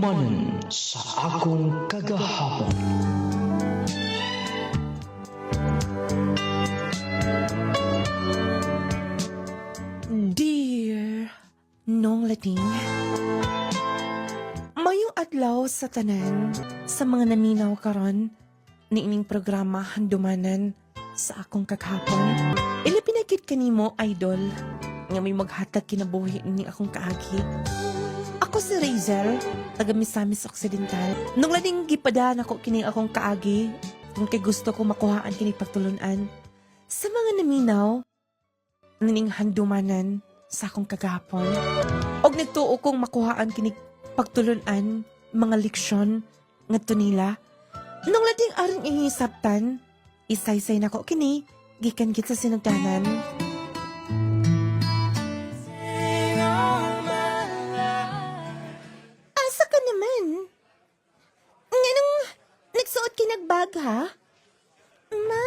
Handumanan sa akong kagahapon. Dear Nong Lading, mayong adlaw sa tanan sa mga naminaw karon niining programa Handumanan sa akong kaghapon. Ilipinagid kanimo, idol, nga may maghatag kinabuhi ni akong kaagi. Ako si Razel, taga Misamis Occidental. Nung lading gipadaan ako kini akong kaagi, kung kay gusto ko makuhaan kini pagtulunan sa mga naminaw nining handumanan sa akong kagahapon. Og nagtuo kong makuhaan kini pagtulunan mga leksyon ngadto nila. Nung lading aron ihisabtan, isaysay nako kini gikan gid sa sinugdanan. Asa ka naman? Nganong nagsuot kinagbag ha? Ma,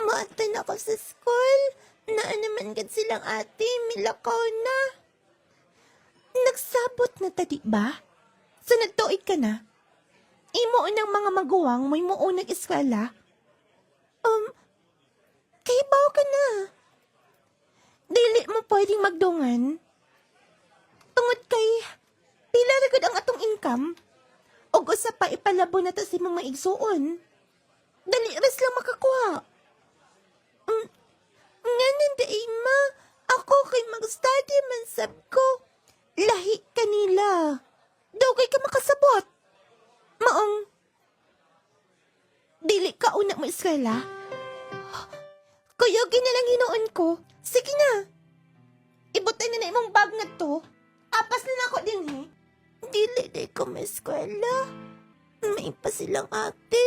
maatan ako sa school. Naa naman gad silang ate, milakaw na. Nagsabot na tadi ba? So nagtuig ka na? Imo ng mga maguwang may muunag eskwela? Kaibaw ka na. Dili mo pwedeng magdungan? Tungod kay, pila na gud ang atong income? Og usa pa ipalabo na ta si mga igsuon. Dali ras lang makakuha. Nga nandain ma, ako kay mag-study man sab ko. Lahi kanila. Dugay ka makasabot. Maong, dili ka una mo eskwela? Kuyogin na lang hinoon ko. Sige na. Ibutay na imong bag na to. Apas na ako din eh. Dili day ko may eskwela. May pa silang ate.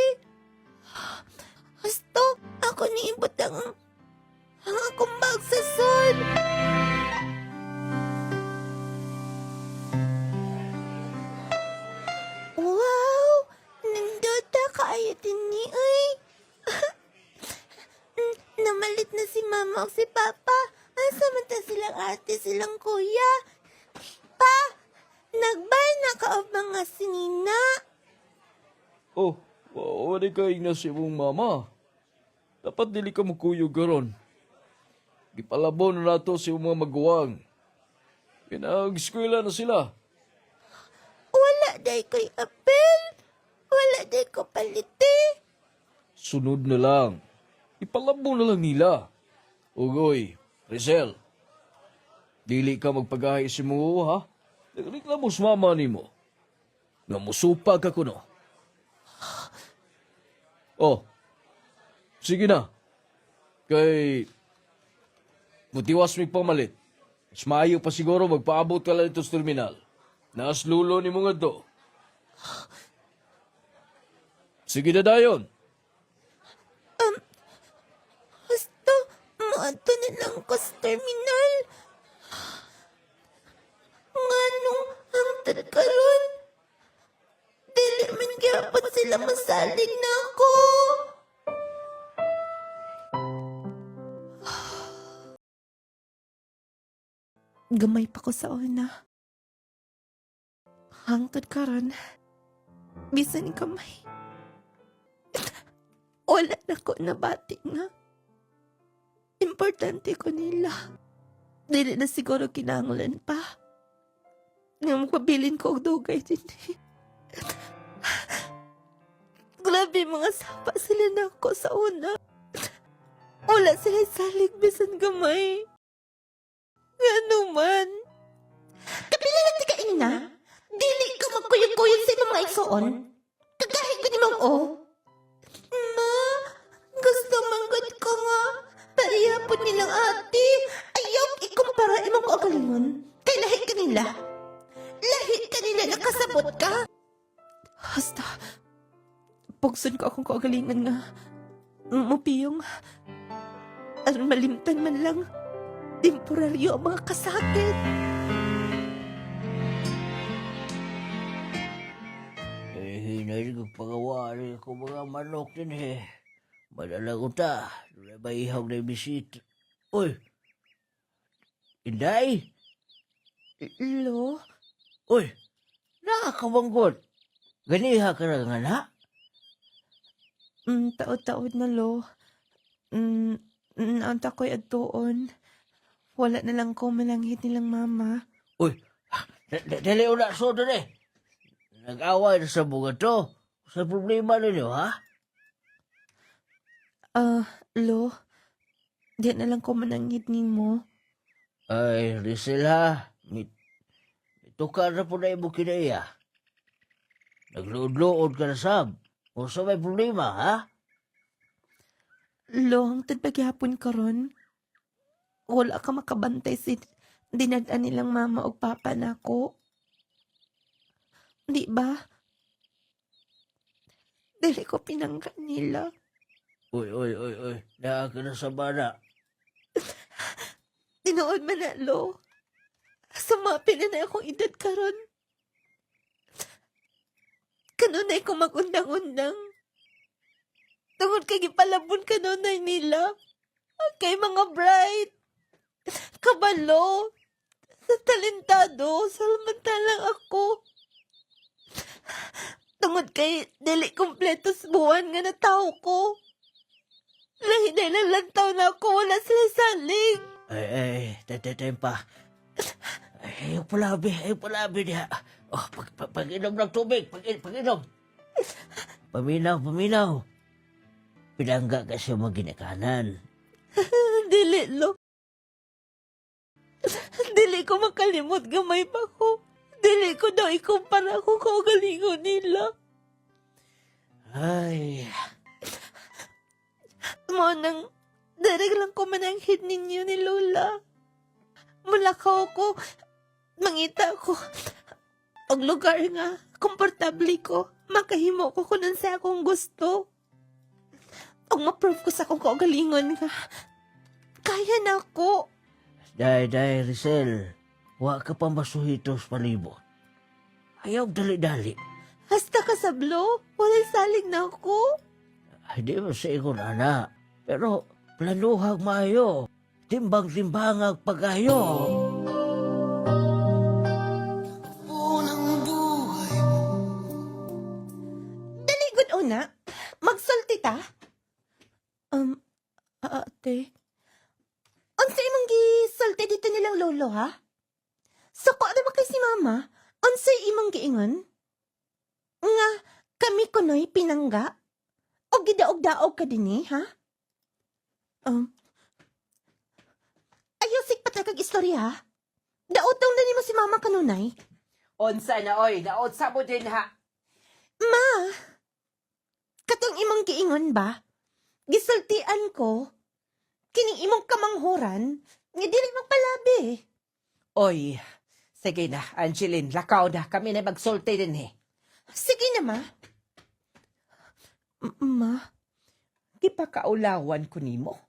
Hasto, ako ni ibut ang akong bag sa sun. Wow! Nandota kaayo din ni ay. Namalit na si mama o si papa. Asa man ta silang ate, silang kuya. Pa! Nagbay na ka o mga sinina. Oh, wala ka na si mong mama. Dapat dili ka magkuyog garon. Gipalabo na nato si mga maguwang. Pinag-eskwela na sila. Wala day ko'y apel. Wala day ko paliti. Sunod na lang. Ipalabo na lang nila. Ugoy, Rizal. Dili ka magpagahi si mo, ha? Nagreklamo sa mama ni mo. Nga musupag ka kuno. Oh, sige na. Kay mutiwas may pamalit. Mas maayo pa siguro magpaabot ka lang ito sa terminal. Naas lulo ni mga do. Sige na dayon. Basta, maato na lang ko sa terminal. Nganong hangtad karon? Dili man gyapon sila masalig na ako. Gamay pa ko sa una. Hangtod karon. Bisan gamay. Wala na ko nabati nga. Importante ko nila. Dili na siguro kinanglan pa. Nga magpabilin ko og dugay din. Grabe mga sapa sila na ako sa una. Wala sila salig bisan gamay. Ano man? Kapila na tika ina? Dili ka magkuyog-kuyog sa imong mga igsoon? Kagahit ko ni Mang O? Ma, gusto manggod ko nga. Parihapon nilang ate. Ayaw ikumpara imong kaugalingon. Kay lahi kanila. Lahi kanila nakasabot ka. Hasta, pugson ko akong kaugalingan nga. Mupiyong. Aron malimtan man lang. Temporaryo ang mga kasakit. Ngayon pagawari ko mga manok din Madalago ta. Wala ba ihaw na bisit? Uy! Inday? Lo? Uy! Nakakabanggot. Ganiha ka na nga na? Taod-taod na lo. Naanta ko'y adtuon. Wala na lang ko malanghit nilang mama. Uy, dali una so doon eh. Nag-away na sa bunga to. Sa problema ninyo, ha? Lo, di na lang ko mananghit mo. Ay, Rizal ha. Tukar na po na imo kinaya. Nagluod-luod ka na sab. O sa may problema, ha? Lo, hangtod paghihapon karon. Wala ka makabantay si dinadaan nilang mama o papa nako. Di ba? Dili ko pinanggan nila. Uy. Naa ka na sa bana. Tinuod man na, lo. Sumapi na akong edad karon. Kanunay ko magundang-undang. Tungod kay gipalabon kanunay nila. Kay mga bright. Kabalo. Talentado. Samantalang ako. Tungod kay dili kompleto sa buwan nga na tao ko. Lahinay lang lantaw na ako. Wala sila saling. Ay, tayo pa. Ayaw palabi niya. Oh, pag-inom ng tubig, pag-inom. Paminaw. Pinangga kasi maginakanan. Dili, lo. Dili ko makalimot gamay pa ko. Dili ko daw ikumpara ko kaugalingon nila. Ay, Mo nang darag lang ko mananghid ninyo ni Lola. Mulakaw ko. Mangita ko. Og lugar nga, komportable ko. Makahimo ko kunan sa akong gusto. Og ma-prove ko sa akong kaugalingon nga. Kaya na ako. day, Rizal. Wa ka pa masuhitos palibot. Ayaw dali-dali. Hasta kasablo, walay salig na ako. Ay, di mo sa ikon, ana. Pero, planuhag maayo. Timbang-timbangag pagayo. Dali, good una. Magsulti ta. Ate. Unsa imong gisulti dito nilang lolo, ha? Sako na ba kay si mama? Unsay imong giingon? Nga, kami kunoy pinangga? O gidaog-daog ka din ha? Ayosik patagag istorya, ha? Daotong na nimo si mama kanunay? Onsa na oy, daot sa mo din ha. Ma! Katong imong giingon ba? Gisultian ko. Kining imong kamanghuran, nga dili magpalabi. Oy, sige na, Angeline, lakaw na. Kami na magsulti din eh. Sige na, ma. Ma, Gipakaulawan ko nimo.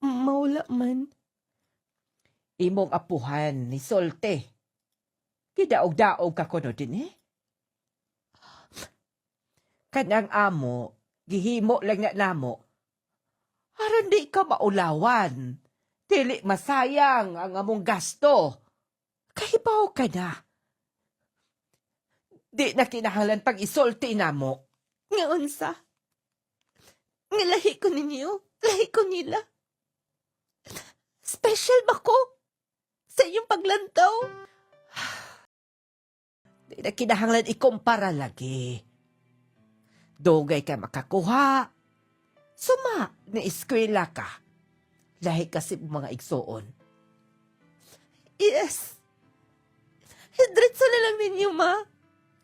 maula man. Imong apuhan ni Solte. Kidaog-daog ka kuno din eh. Kanang amo, gihimo lang na namo. Aron di ka maulawan. Dili masayang ang among gasto. Kahibaw ka na. Di na kinahanglan pag isulti namo. Nga unsa? Nga lahi ko ninyo, lahi ko nila. Special ba ko? Sa inyong paglantaw? Di na kinahanglan ikumpara lagi. Dugay ka makakuha. Suma, na eskwela ka. Lahi kasi mga igsoon. Yes. Hidritso na lang ninyo, ma.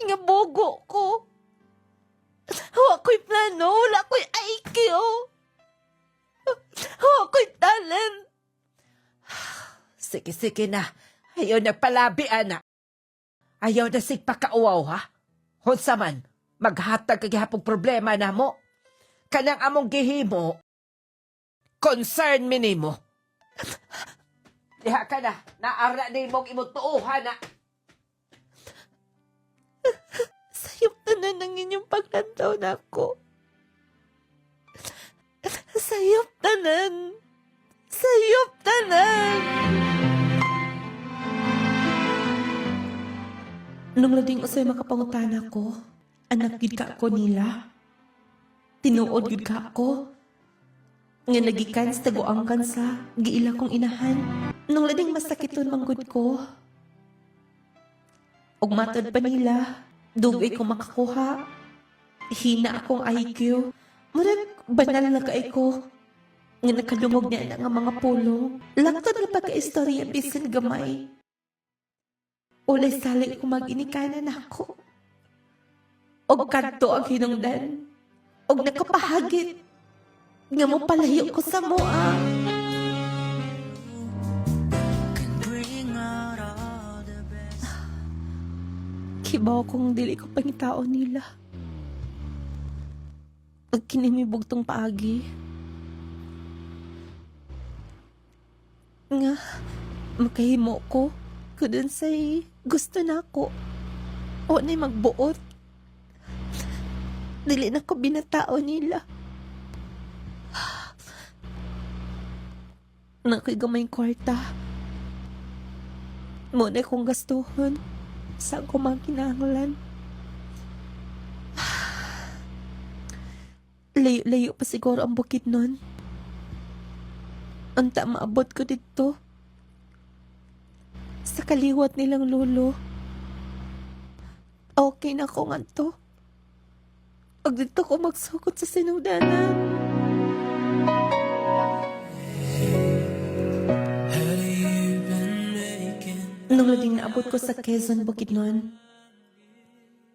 Nga bogo ko. Hawa ko'y plano, wala ko'y IQ. Hawa ko'y talent. Sige na. Ayaw na palabi, anak. Ayaw na sigpakauaw, ha? Hunsa man, maghatag kagihapong problema na mo. Kanang among gihimo, concern minimo. Diha ka na, naara din mong imutuuhan na. Sayop na ng inyong paglantaw na ako. Sayop tanan. Sayop tanan. Nung lading usay makapangutana ko, anak gid ka ako nila. Tinuod gid ka ako. Nga nagikan sa taguangkan sa giila kong inahan. Nung lading masakiton manggod ko. Og matod pa nila, dugay ko makakuha. Hina akong IQ. Murag banal na kay ko. Nga nakadungog niya na nga mga pulong. Laktod na pagka-istorya bisan gamay. Ulay sali ko mag-inikanan ako. Og kadto ang hinungdan. Og nakapahagit. Nga mo palayo ko sa moa. Kibaw kong dili ko pangitao nila. Pag kinimibugtong paagi. Nga, makahimo ko. Kudun say gusto na ako. O na'y magbuot. Dili na ko binatao nila. Nakoy gamay kwarta. Muna kong gastuhon. Saan ko mga kinahanglan. Layo-layo pa siguro ang bukid nun. Anta maabot ko dito. Sa kaliwat nilang lolo. Okay na ko nga to. Pag dito ko magsukot sa sinugdanan. Nung lading naabot ko sa Quezon, Bukidnon,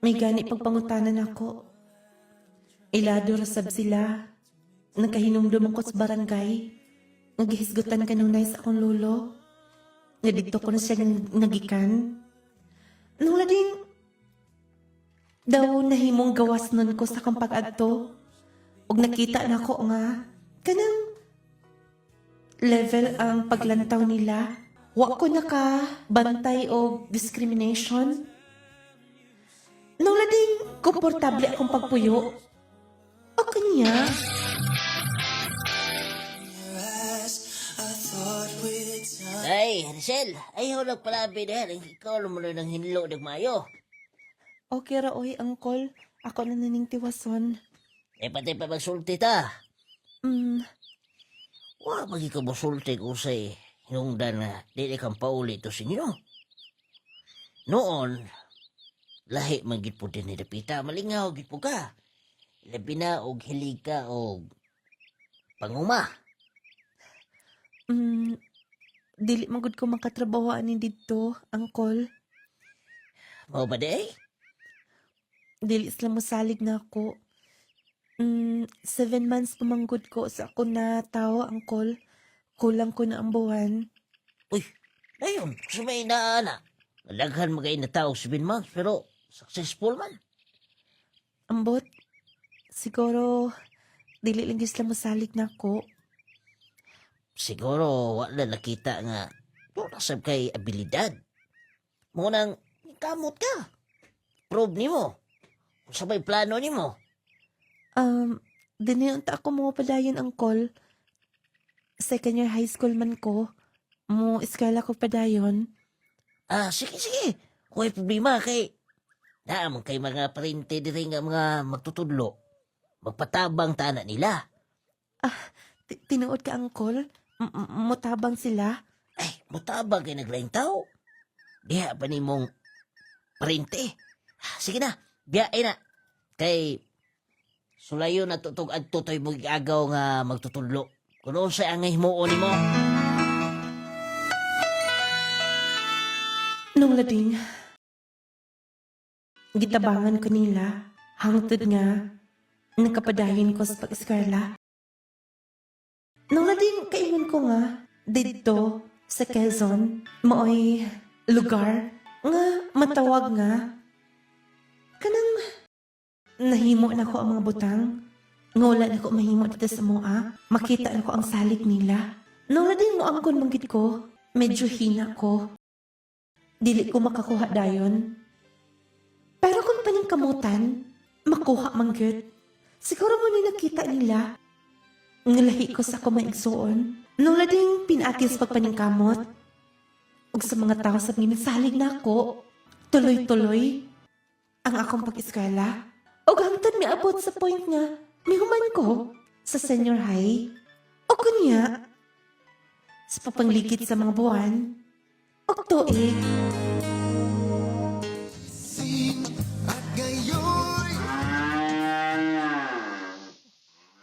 may gani pagpangutanan ako. Ilado rasab sila. Nagkahinumdum ako sa barangay. Naghihisgutan ka nung sa akong lolo. Nga dito ko na siya nagikan. Nung lading daw nahimong gawas nun ko sa kang pag-adto. Og nakita na ko nga kanang level ang paglantaw nila. Wa ko nakabantay o discrimination. Nung lading komportable akong pagpuyo. O kanya. Ay, Hansel, ayaw nagpalabi na yan. Ikaw mo na ng hinlo ng mayo. Okay ra oy, angkol. Ako na naning tiwason. Eh, pati pa magsulti ta. Wala pag ikaw masulti kung sa'y hinungdan na di kang pauli to sinyo. Noon, lahi magit po din ni Dapita. Malingaw, git po ka. Labi na og hilig ka og panguma. Dili magud ko makatrabahoan ni dito, angkol. Mao ba day? Dili sila mosalig na ako. 7 months pamanggod ko sa ako na tao, angkol. Kulang ko na ang buwan. Uy, ayun, sumay na ana. Nalaghan magay na tao 7 months, pero successful man. Ambot, siguro, dili lang sila mosalig na ako. Siguro, wala nakita nga, nasab kay abilidad. Munang, kamot ka. Prove ni mo. Kung sabay plano ni mo. Diniyunta ako mga padayon, angkol. Second year high school man ko. Mo eskwela ko padayon. Sige, sige. Kung may problema kay, naamang kay mga parente diri nga mga magtutudlo. Magpatabang ta na nila. Tinuod ka, angkol? Mutabang sila? Ay, mutabang kay naglaing tao. Diha pa ni mong parente. Sige na, biyay na. Kay, sulayo na tutog at tutoy mo agaw nga magtutudlo. Kuno sa angay himuon ni mo. Nung lading, gitabangan ko nila, hangtod nga, nakapadayon ko sa pag-eskwela. Nung lading, kaingon ko nga, dito, sa Quezon, maoy lugar, nga matawag nga, kanang nahimo na ko ang mga butang, nga wala na ko mahimo dito sa mua, makita na ko ang salik nila. Nung lading mo angkon manggit ko, medyo hina ko. Dili ko makakuha dayon. Pero kung paningkamutan, makuha manggit. Siguro mo na nakita nila. Ngalahi ko sa kumaigsoon. Nung lading pinatis pagpaningkamot. Ug sa mga tao sa minasalig na ako, tuloy-tuloy ang akong pag-eskwela. O hangtod miabot sa point nga, mihuman ko sa senior high. O kunya, sa papanglikit sa mga buwan, o tuig.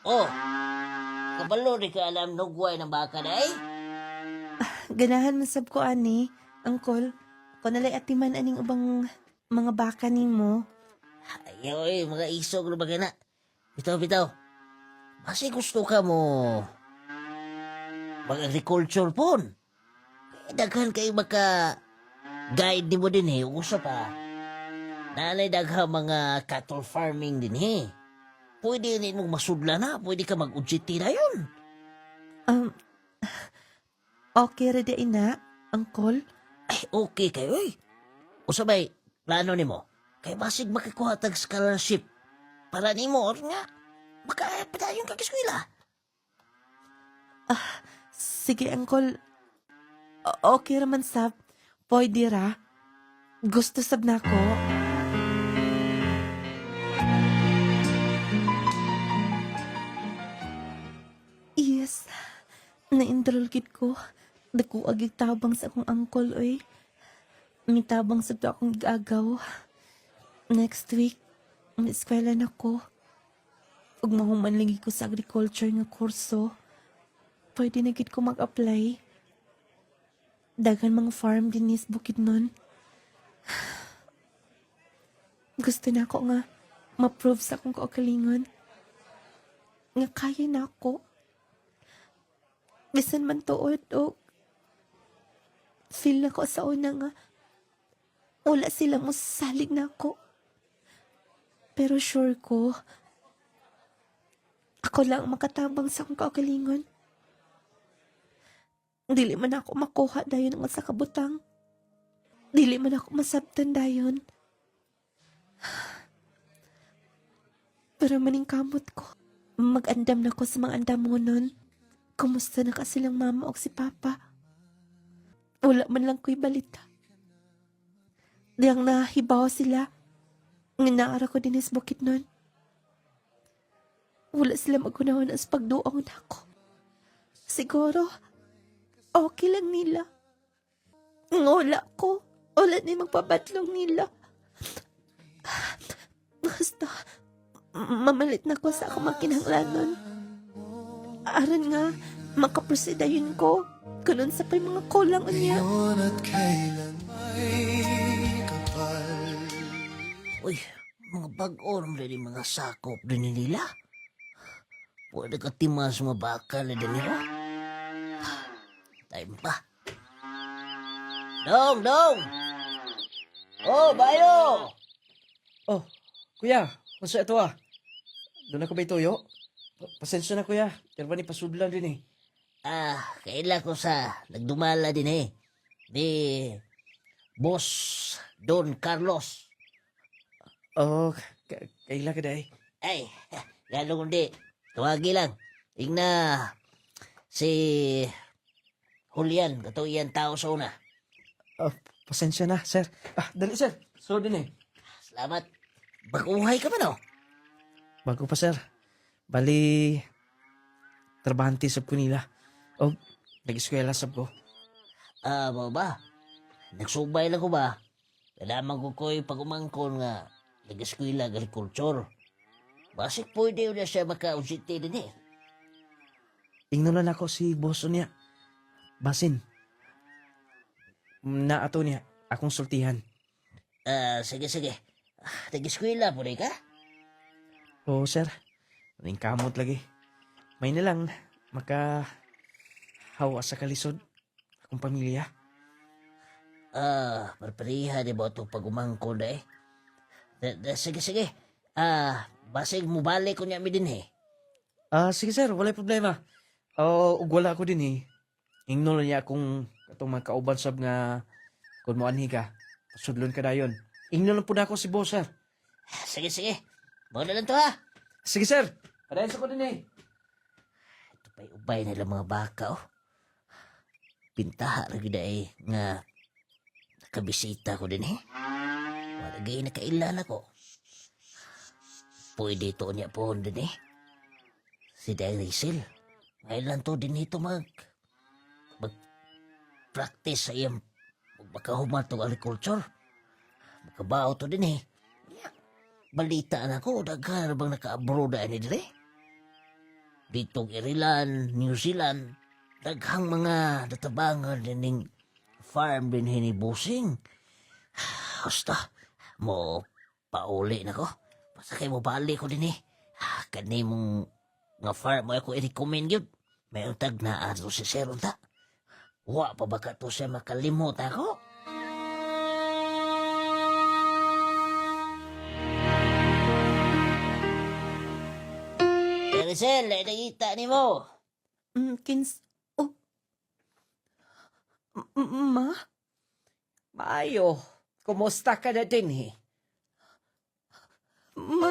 Oh, kabalo di ka alam nugway ng baka na eh. Ganahan masab ko ani, angkol. Ako nalay atiman aning ubang mga baka nimo. Ayaw eh, mga isog na baga na. Bitaw. Kasi gusto ka mo mag-agriculture pon. Daghan kayo maka guide ni mo din eh. Uso pa. Nanay daghan mga cattle farming din eh. Pwede rin mong masudla na. Pwede ka mag-UGT na yun. Okay rada ina, angkol. Ay, okay kayo eh. Usabay, plano ni mo. Kaya basig makikuha tag scholarship. Para ni mo, or nga, makapadayon ka kiskwila. Sige, angkol. Okay raman sab. Pwede ra. Gusto sab na ko. Yes. Na-enroll gid ko. Dako agig tabang sa akong angkol, oy. Mitabang sa to akong igagaw. Next week, may eskwela na ko. Ug mahuman lagi ko sa agriculture nga kurso. Pwede na gid ko mag-apply. Dagan mga farm din is Bukidnon. Gusto na ako nga ma-prove sa akong kaugalingon. Nga kaya na ako. Bisan man tuod o feel na ko sa una nga wala sila mo salig na ako. Pero sure ko, ako lang ang makatabang sa akong kaugalingon. Dili man ako makuha dayon nga sa kabutang. Dili man ako masabtan dayon. Pero maning kamot ko, mag-andam na ko sa mga andamonon. Kumusta na ka silang mama o si papa? Wala man lang ko'y balita. Diyang nahibaw sila. Nginaara ko din is Bukidnon. Wala sila magunahon as pagduong na ako. Siguro, okay lang nila. Wala ko. Wala na magpabatlong nila. Basta, mamalit na ko sa akong makinahanglanon. Aron nga, makaprosidayon ko. Ganun sa pa'y mga kulang niya. Uy, mga bag-on rin yung mga sakop din nila. Pwede ka timas mga bakal na din nila. Time pa. Dong! Oh, bayo! Oh, kuya, masa ito ah. Doon ako ba ituyo? Pasensya na kuya, pero ni pasudlan din eh. Kaila ko sa nagdumala din eh. Di Boss Don Carlos. Oh, kaila ka dahi. Ay, lalo kundi. Tawagi lang. Ingna si Julian, kato iyan tao sa una. Oh, pasensya na, sir. Dali sir. So din eh. Salamat. Baguhay ka ba no? Bago pa sir. Bali, trabahante sab ko nila. Oh, nag-eskwela sab ko. Ba? Nagsubay lang ko ba? Kailangan ko ko'y pagumangkon nga nag-eskwela agriculture. Basik pwede yun na siya maka-UGT din eh. Ingnulan ako si boso niya. Basin. Na ato niya, akong sultihan. Sige. Nag-eskwela po rin ka? Oo, sir. Ring kamot lagi. May na lang, hawa sa kalisod. Akong pamilya. Marpariha di ba itong pagumangkon na eh? Sige. Basig mo balik ko niya mi din eh. Sige sir, wala problema. Ug wala ko din eh. Ingno niya akong katong mga kauban sab nga kung mo anhi ka. Sudlon ka dayon. Ingno lang po na ako si boss sir. Sige. Bawa na lang to ha. Sige sir. Padayon sa ko din eh. Ito pa'y ubay nila mga baka oh. Pintaha lagi na eh nga nakabisita ko din eh. Malagay na kailan ako. Pwede ito niya po din eh. Si Day Rizal. Ngayon lang to din ito mag-practice sa iyang magmakahuman itong agriculture. Magkabaho to din eh. Balita na ko, daghan bang naka-abroad na din eh. Ditong Ireland, New Zealand, daghang mga databangan din ng farm din hinibusing. Basta, mo pauli na ko. Basta kayo mo balik ko din eh. Kani mong nga farm mo ako i-recommend yun. May utag na ato si Seron ta. Wa pa ba ka to siya makalimot ako? Rizal, nakita ni mo. Oh. Ma? Maayo. Kumusta ka na din eh? Ma,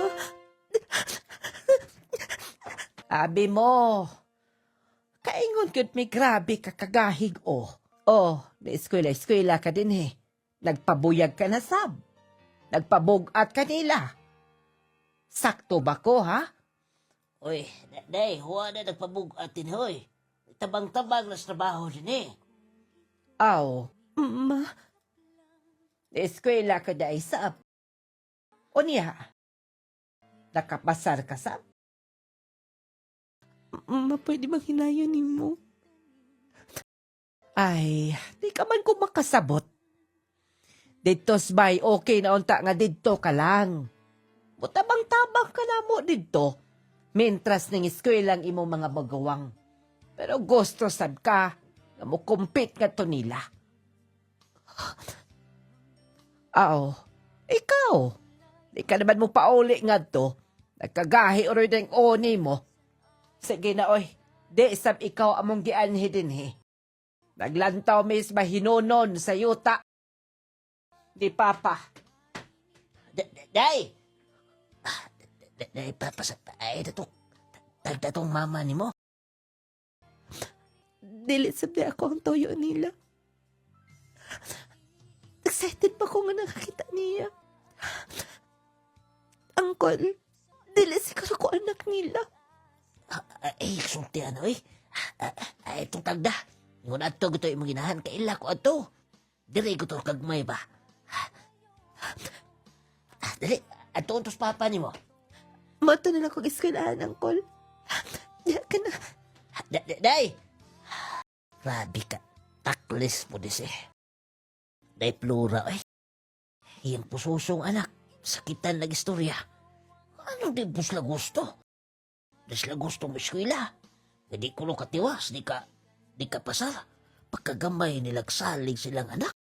Abi mo. Kaingon gud may grabe ka kagahig oh. Oh, na eskwela ka din eh. Nagpabuyag ka na sab. Nagpabugat ka nila. Sakto ba ko ha? Uy, day, huwa na nagpabugat din hoy. Tabang-tabang na sa trabaho din eh. Aw, ma, na eskwela ka da sab. O niya? Nakapasar ka sab? ma, pwede bang hinayon ni mo? Ay, di ka man ko makasabot. Dito's bay, okay na unta nga dito ka lang. Mutabang-tabang ka na mo dito. Mintras ning eskwelang imo mga bagawang. Pero gusto sad ka na mo compete nga to nila. Aw, ikaw. Di ka naman mo pauli nga to. Nagkagahi oro ng oni mo. Sige na oy, di sab ikaw among gianhi din he. Naglantaw mis mahinonon sa yuta. Di papa. Day! Day, ay, datong mama ni mo. Dili sabi ako ang toyo nila. Excited pa ko nga nakakita niya. Uncle, dili siguro ko anak nila. Ay, sulti ano eh. Ay, itong tagda. Ngun ato gito yung ginahan, kaila ko ato. Dili ko to kagmay ba? Dali, ato untos papa ni mo. Mato na lang kong eskwelahan, Uncle. Diya ka na. Day! Grabe ka. Taklis mo dis eh. Day plura eh. Iyang pususong anak. Sakitan na istorya. Anong di po sila gusto? Di sila gusto mo eskwela. Hindi ko nung katiwas. Di ka pasar. Pagkagamay nilang salig silang anak.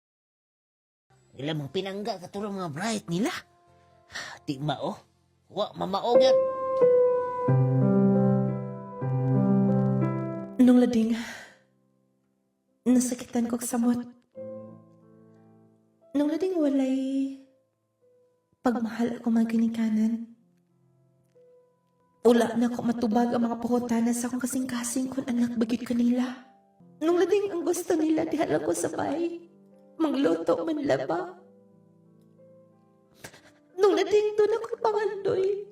Nila mong pinangga katulong mga bright nila. Di mao. Wa mamaogan. Nung lading, nasakitan ko samot. Nung lading walay pagmahal ako mga ginikanan. Ula na ako matubag ang mga pahutana sa akong kasing-kasing kung anak bagit kanila. Nung lading ang gusto nila, dihala ko sabay. Magluto, manlaba. Nung lading doon ako pangandoy.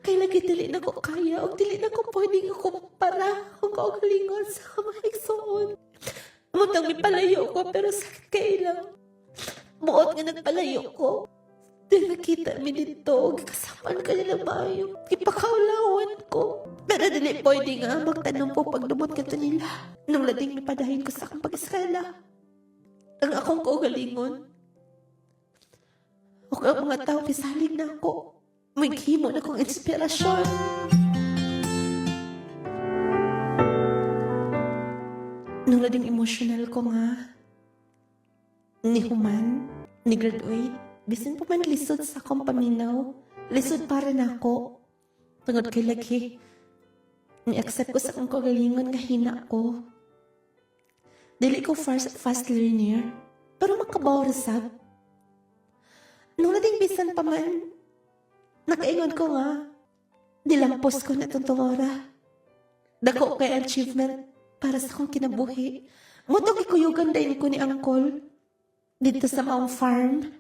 Kay lagi dili na ko kaya o dili na ko pwedeng ako para o kaugalingon sa kamahigsoon. Mutang may palayo ko pero sakit kay lang. Buot nga nagpalayo ko. Di nakita mi dito, kasamaan ka nila bayo. Ipakaulawan ko. Pero dili pwede nga magtanong po pag dumot ka to nila. Nung lading may padahin ko sa akong pag-eskala. Ang akong kaugalingon. O ang mga tao pisalig na ako. May himo na kong inspirasyon. Nung lading emosyonal ko nga, ni human, ni graduate, bisin pa man lisod sa akong paminaw, lisod para na ako. Tungod kay lagi, ni-accept ko sa akong kagalingon nga hina ko. Dili ko fast learner, pero makabaw rasab. Nung lading bisan pa man, nakaingon ko nga, dilampos ko na itong tungora. Dako kay achievement para sa akong kinabuhi. Mutong ikuyugan din ko ni Uncle dito sa maong farm.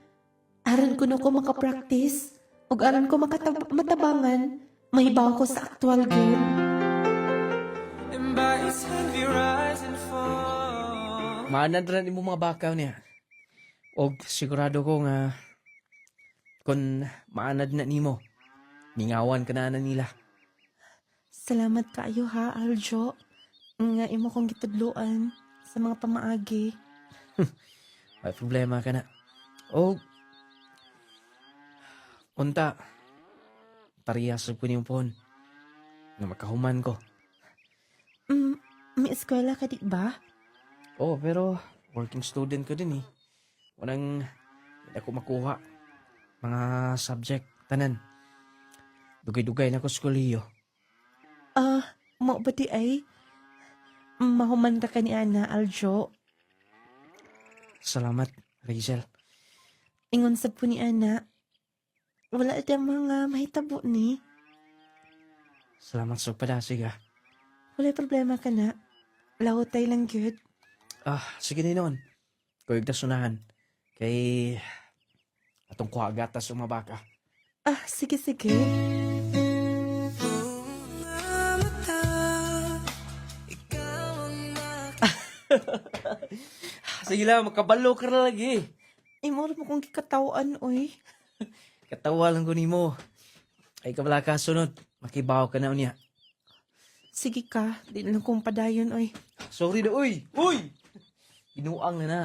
Aron ko na ko makapractice, ug aron ko matabangan, mahibaw ko sa actual game. Maanad rin mo mga bakaw niya. Og sigurado ko nga kung maanad na nimo, ningawan ka na nila. Salamat kaayo ha, Aljo. Nga imo kong gitudloan sa mga pamaagi. May problema ka na. Og unta, parehas ko niyong phone nga makahuman ko. May eskwela ka di ba? Oh, pero working student ko din eh. Walang hindi ako makuha. Mga subject, tanan. Dugay-dugay na ko skuliyo. Mo ba di ay? Mahuman ka ni Ana, Aljo. Salamat, Rachel. Ingon sa po ni Ana, wala da mga mahitabo ni. Salamat sa padasig ah. Wala problema ka na. Lawotay lang good. Sige na noon. Kuyog na sunahan. Kay atong kuha gatas sa mga baka. Sige, sige. Sige lang, makabalo ka na lagi. Imo mo kong kikatawaan, oy. Katawa lang ko nimo. Ay kabala ka sunod. Makibaw ka na unya. Sige ka, di na lang kong padayon, oy. Sorry na, uy! Uy! Ginuang na na.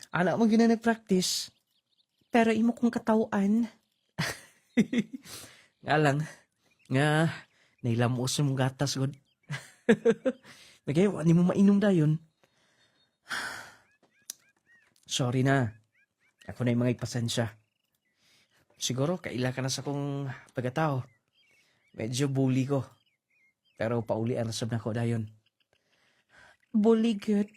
Anak mo gina nag-practice. Pero imo kong katawaan. Nga lang. Nga, nailamos sa mong gatas, God. Nagay, wani mo mainom dayon. Sorry na. Ako na yung mga ipasensya. Siguro, kaila ka na sa kong pagkatao. Medyo bully ko. Pero pauli ang rasab na ko dayon. Bully good.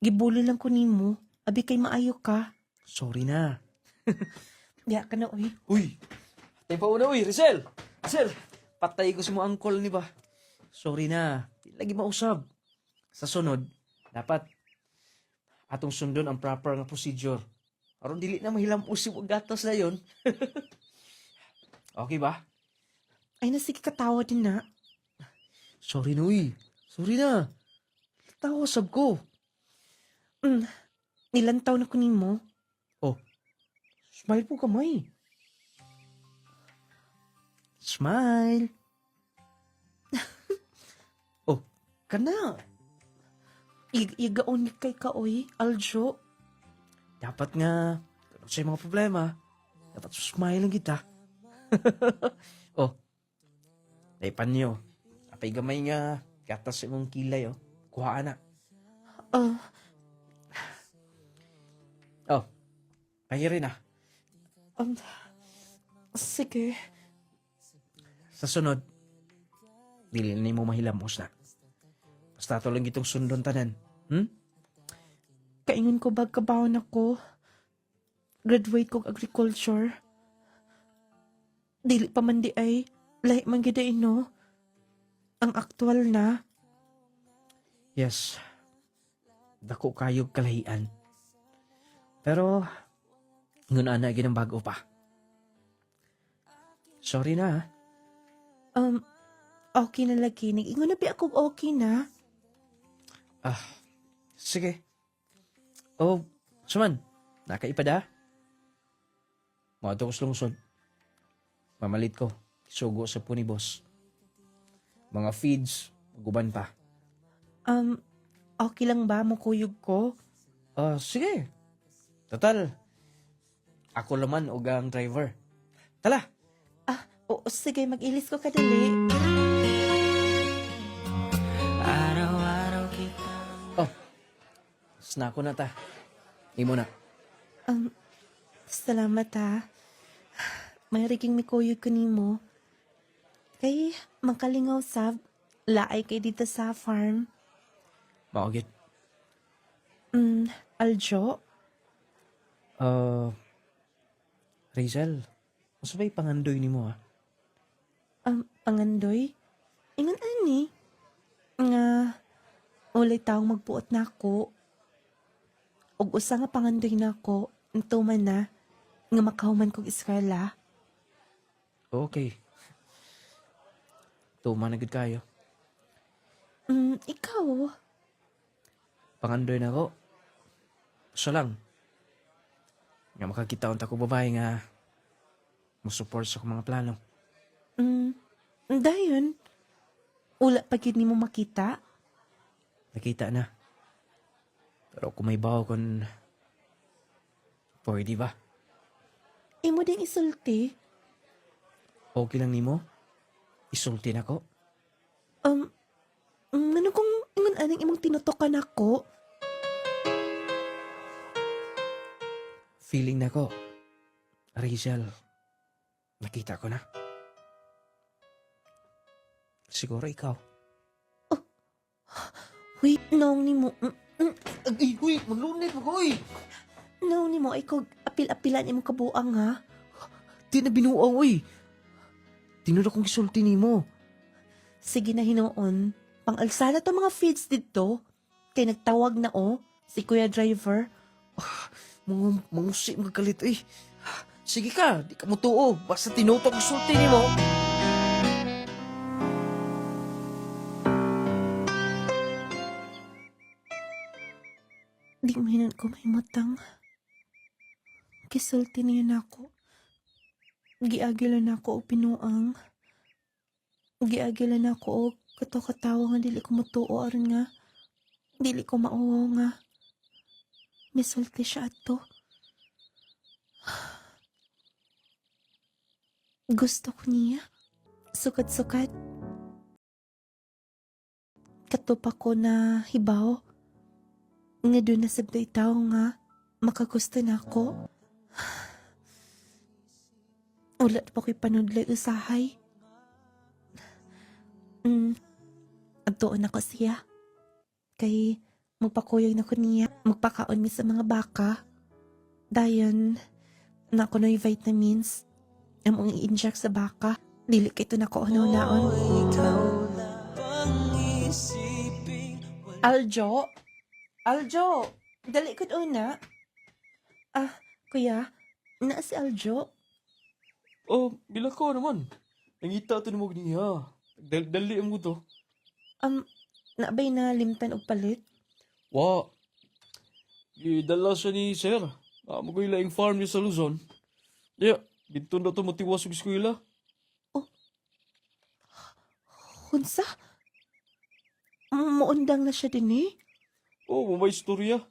Gibully lang ko nimo. Abi kay maayo ka. Sorry na. Diya ka na, oy. Uy! Tayo pa una, uy! Rizal! Rizal! Patay ko si mo angkol ni ba? Sorry na. Di lagi mausab. Sa sunod, dapat atong sundon ang proper nga procedure. Aron dili na mahilam usib og gatas na yon. Okay ba? Ay, nasige katawa din na. Sorry na, uy. Sorry na. Tawa sab ko. Ilan taon na ko nimo? Oh, smile po kamay. Smile. Oh, kana. Igaon kay ka, oy. Aljo. Dapat nga, kung sa'yo mga problema, dapat smile lang kita. Oh, daipan niyo. Apay gamay nga, gatas sa imong kilay, oh. Kuha na. Oh, pahirin na. Sige. Sa sunod, dili na mo mahilamos na. Basta ito lang itong sundon tanan. Kaingon ko bag kabawon ako. Graduate ko agriculture. Dili pa man di ay. Lahi man gida no. Ang aktual na. Yes, dako kayog kalahian. Pero, ngun ana ginang bago pa. Sorry na, ha? Okay na lagi. Nag-ingon na bi ako okay na. Sige. Oh, suman, nakaipada? Mga ko lungsod. Mamalit ko, sugo sa puni boss. Mga feeds, guban pa. Okay lang ba mo kuyog ko? Sige. Total, ako laman og ang driver. Tala, Oo, sige, mag-ilis ko kadali. snako na ta. Imo na. Salamat ha. May riging mikuyog ko nimo. Kay makalingaw sab, laay kay dito sa farm. Maugit. Aljo? Rizal, mas ba'y pangandoy ni mo, ha? Pangandoy? Ingon ani? Nga, ulay taong magbuot na ako. Og usa nga pangandoy na ako, tuman na, nga makahuman kong eskwela. Okay. Tuman na gud kayo. Ikaw, Pangandoy na ko. Gusto lang. Nga makakita unta ko babae nga mo-support sa akong mga plano. dayon, ula pa gyud nimo makita. Nakita na. Pero kung may bawo kon pwede ba? Imo ding isulti. Okay lang nimo? Isulti na ko? Ano kung ingon aning imong tinutokan ako? Feeling na ko. Rachel, nakita ko na. Siguro ikaw. Wait, naong nimo. Ay, huy! Malunit mo, huy! Naong nimo ay kog apil-apilan imong kabuang ha. Di na binuang, huy! Tinuro kong isulti nimo. Sige na hinoon. Pang-alsala to mga feeds dito. Kay nagtawag na si Kuya Driver. Mangusik, magkalit, eh. Sige ka, di ka mo tuo. Basta tinutok ang isulti nimo. Di mahinan ko may matang. Kisulti niyo na ako. Giagilan ako o pinuang. Giagilan ako o kato-katawa nga dili ko matuo aron nga. Dili ko mauwaw nga. Misulti siya ato. Gusto ko niya. Sukat-sukat. Katupa ko na hibaw. Nga doon na sabday tao nga. Makagusto na ako. Ulat pa ko'y panudlay usahay. Agtuon ako siya. Kay magpakuyog na ko niya. Magpakaon mi sa mga baka. Dayon, na ako no'y vitamins. Among i-inject sa baka. Dili kay ito na ko naon. Aljo? Aljo! Dali ko una. Kuya, na si Aljo. Oh, bila ko naman. Nangita ito mo niya. Dali mo to. Naabay na limtan og palit. Wa. Idala siya ni Sir. Magoy laing farm niya sa Luzon. Yeah, dito na ito matiwas ang eskwela. Hunsa? Muundang na siya din eh. Oh, may istorya.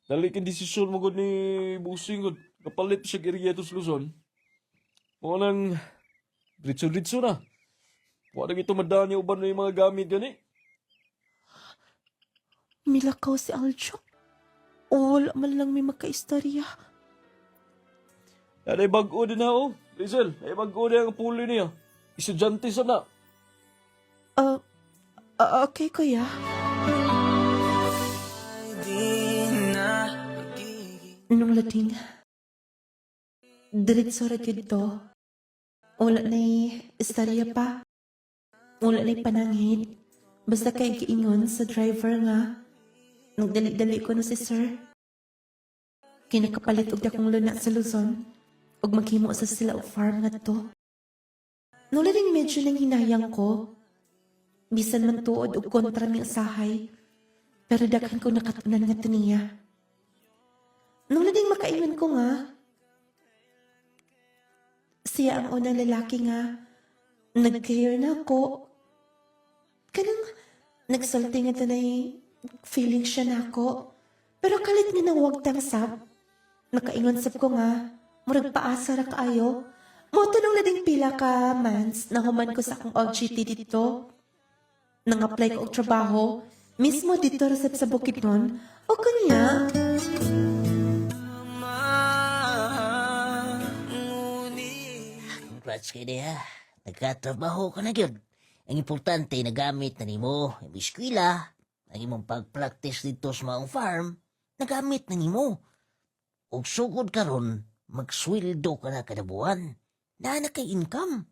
Dali kang desisyon mo gud ni Busing gud. Kapalit siya kiriya ito sa Luzon. Mga nang ritso-ritso na. Wala ito madaan niya uban na yung mga gamit gani. Milakaw si Aljo. O wala man lang may magkaistorya. Yan ay bago din na oh. Rizal, ay bago din ang pulo niya. Estudyante sana. Okay, kuya. Nung lating, diretso ra gyud to. Wala na'y istorya pa. Wala na'y pananghid. Basta kay giingon sa driver nga. Nagdali-dali ko na si sir. Kinakapalit og dakong luna sa Luzon. Og maghimo sa sila og farm nga to. Nula rin medyo nang hinayang ko. Bisan man tuod og kontra ming usahay. Pero daghan ko nakatunan nga to niya. Nula ding makaingon ko nga. Siya ang unang lalaki nga. Nag-care na ako. Kanang nagsulti nga to na feeling siya na ako. Pero kalit nga na huwag tangsab. Nakaingon sab ko nga. Murag paasa ra kaayo. Motunong na ding pila ka months na human ko sa akong OJT dito. Nang-apply ko og trabaho. Mismo dito ra sa Bukidnon. O kanya. Congrats kayo niya. Nagkatrabaho ka na yun. Ang importante, nagamit na nimo ang eskwela, ang imong pag-practice dito sa maong farm, nagamit na nimo. Og sugod karon, magsweldo ka na kada buwan. Na kay income.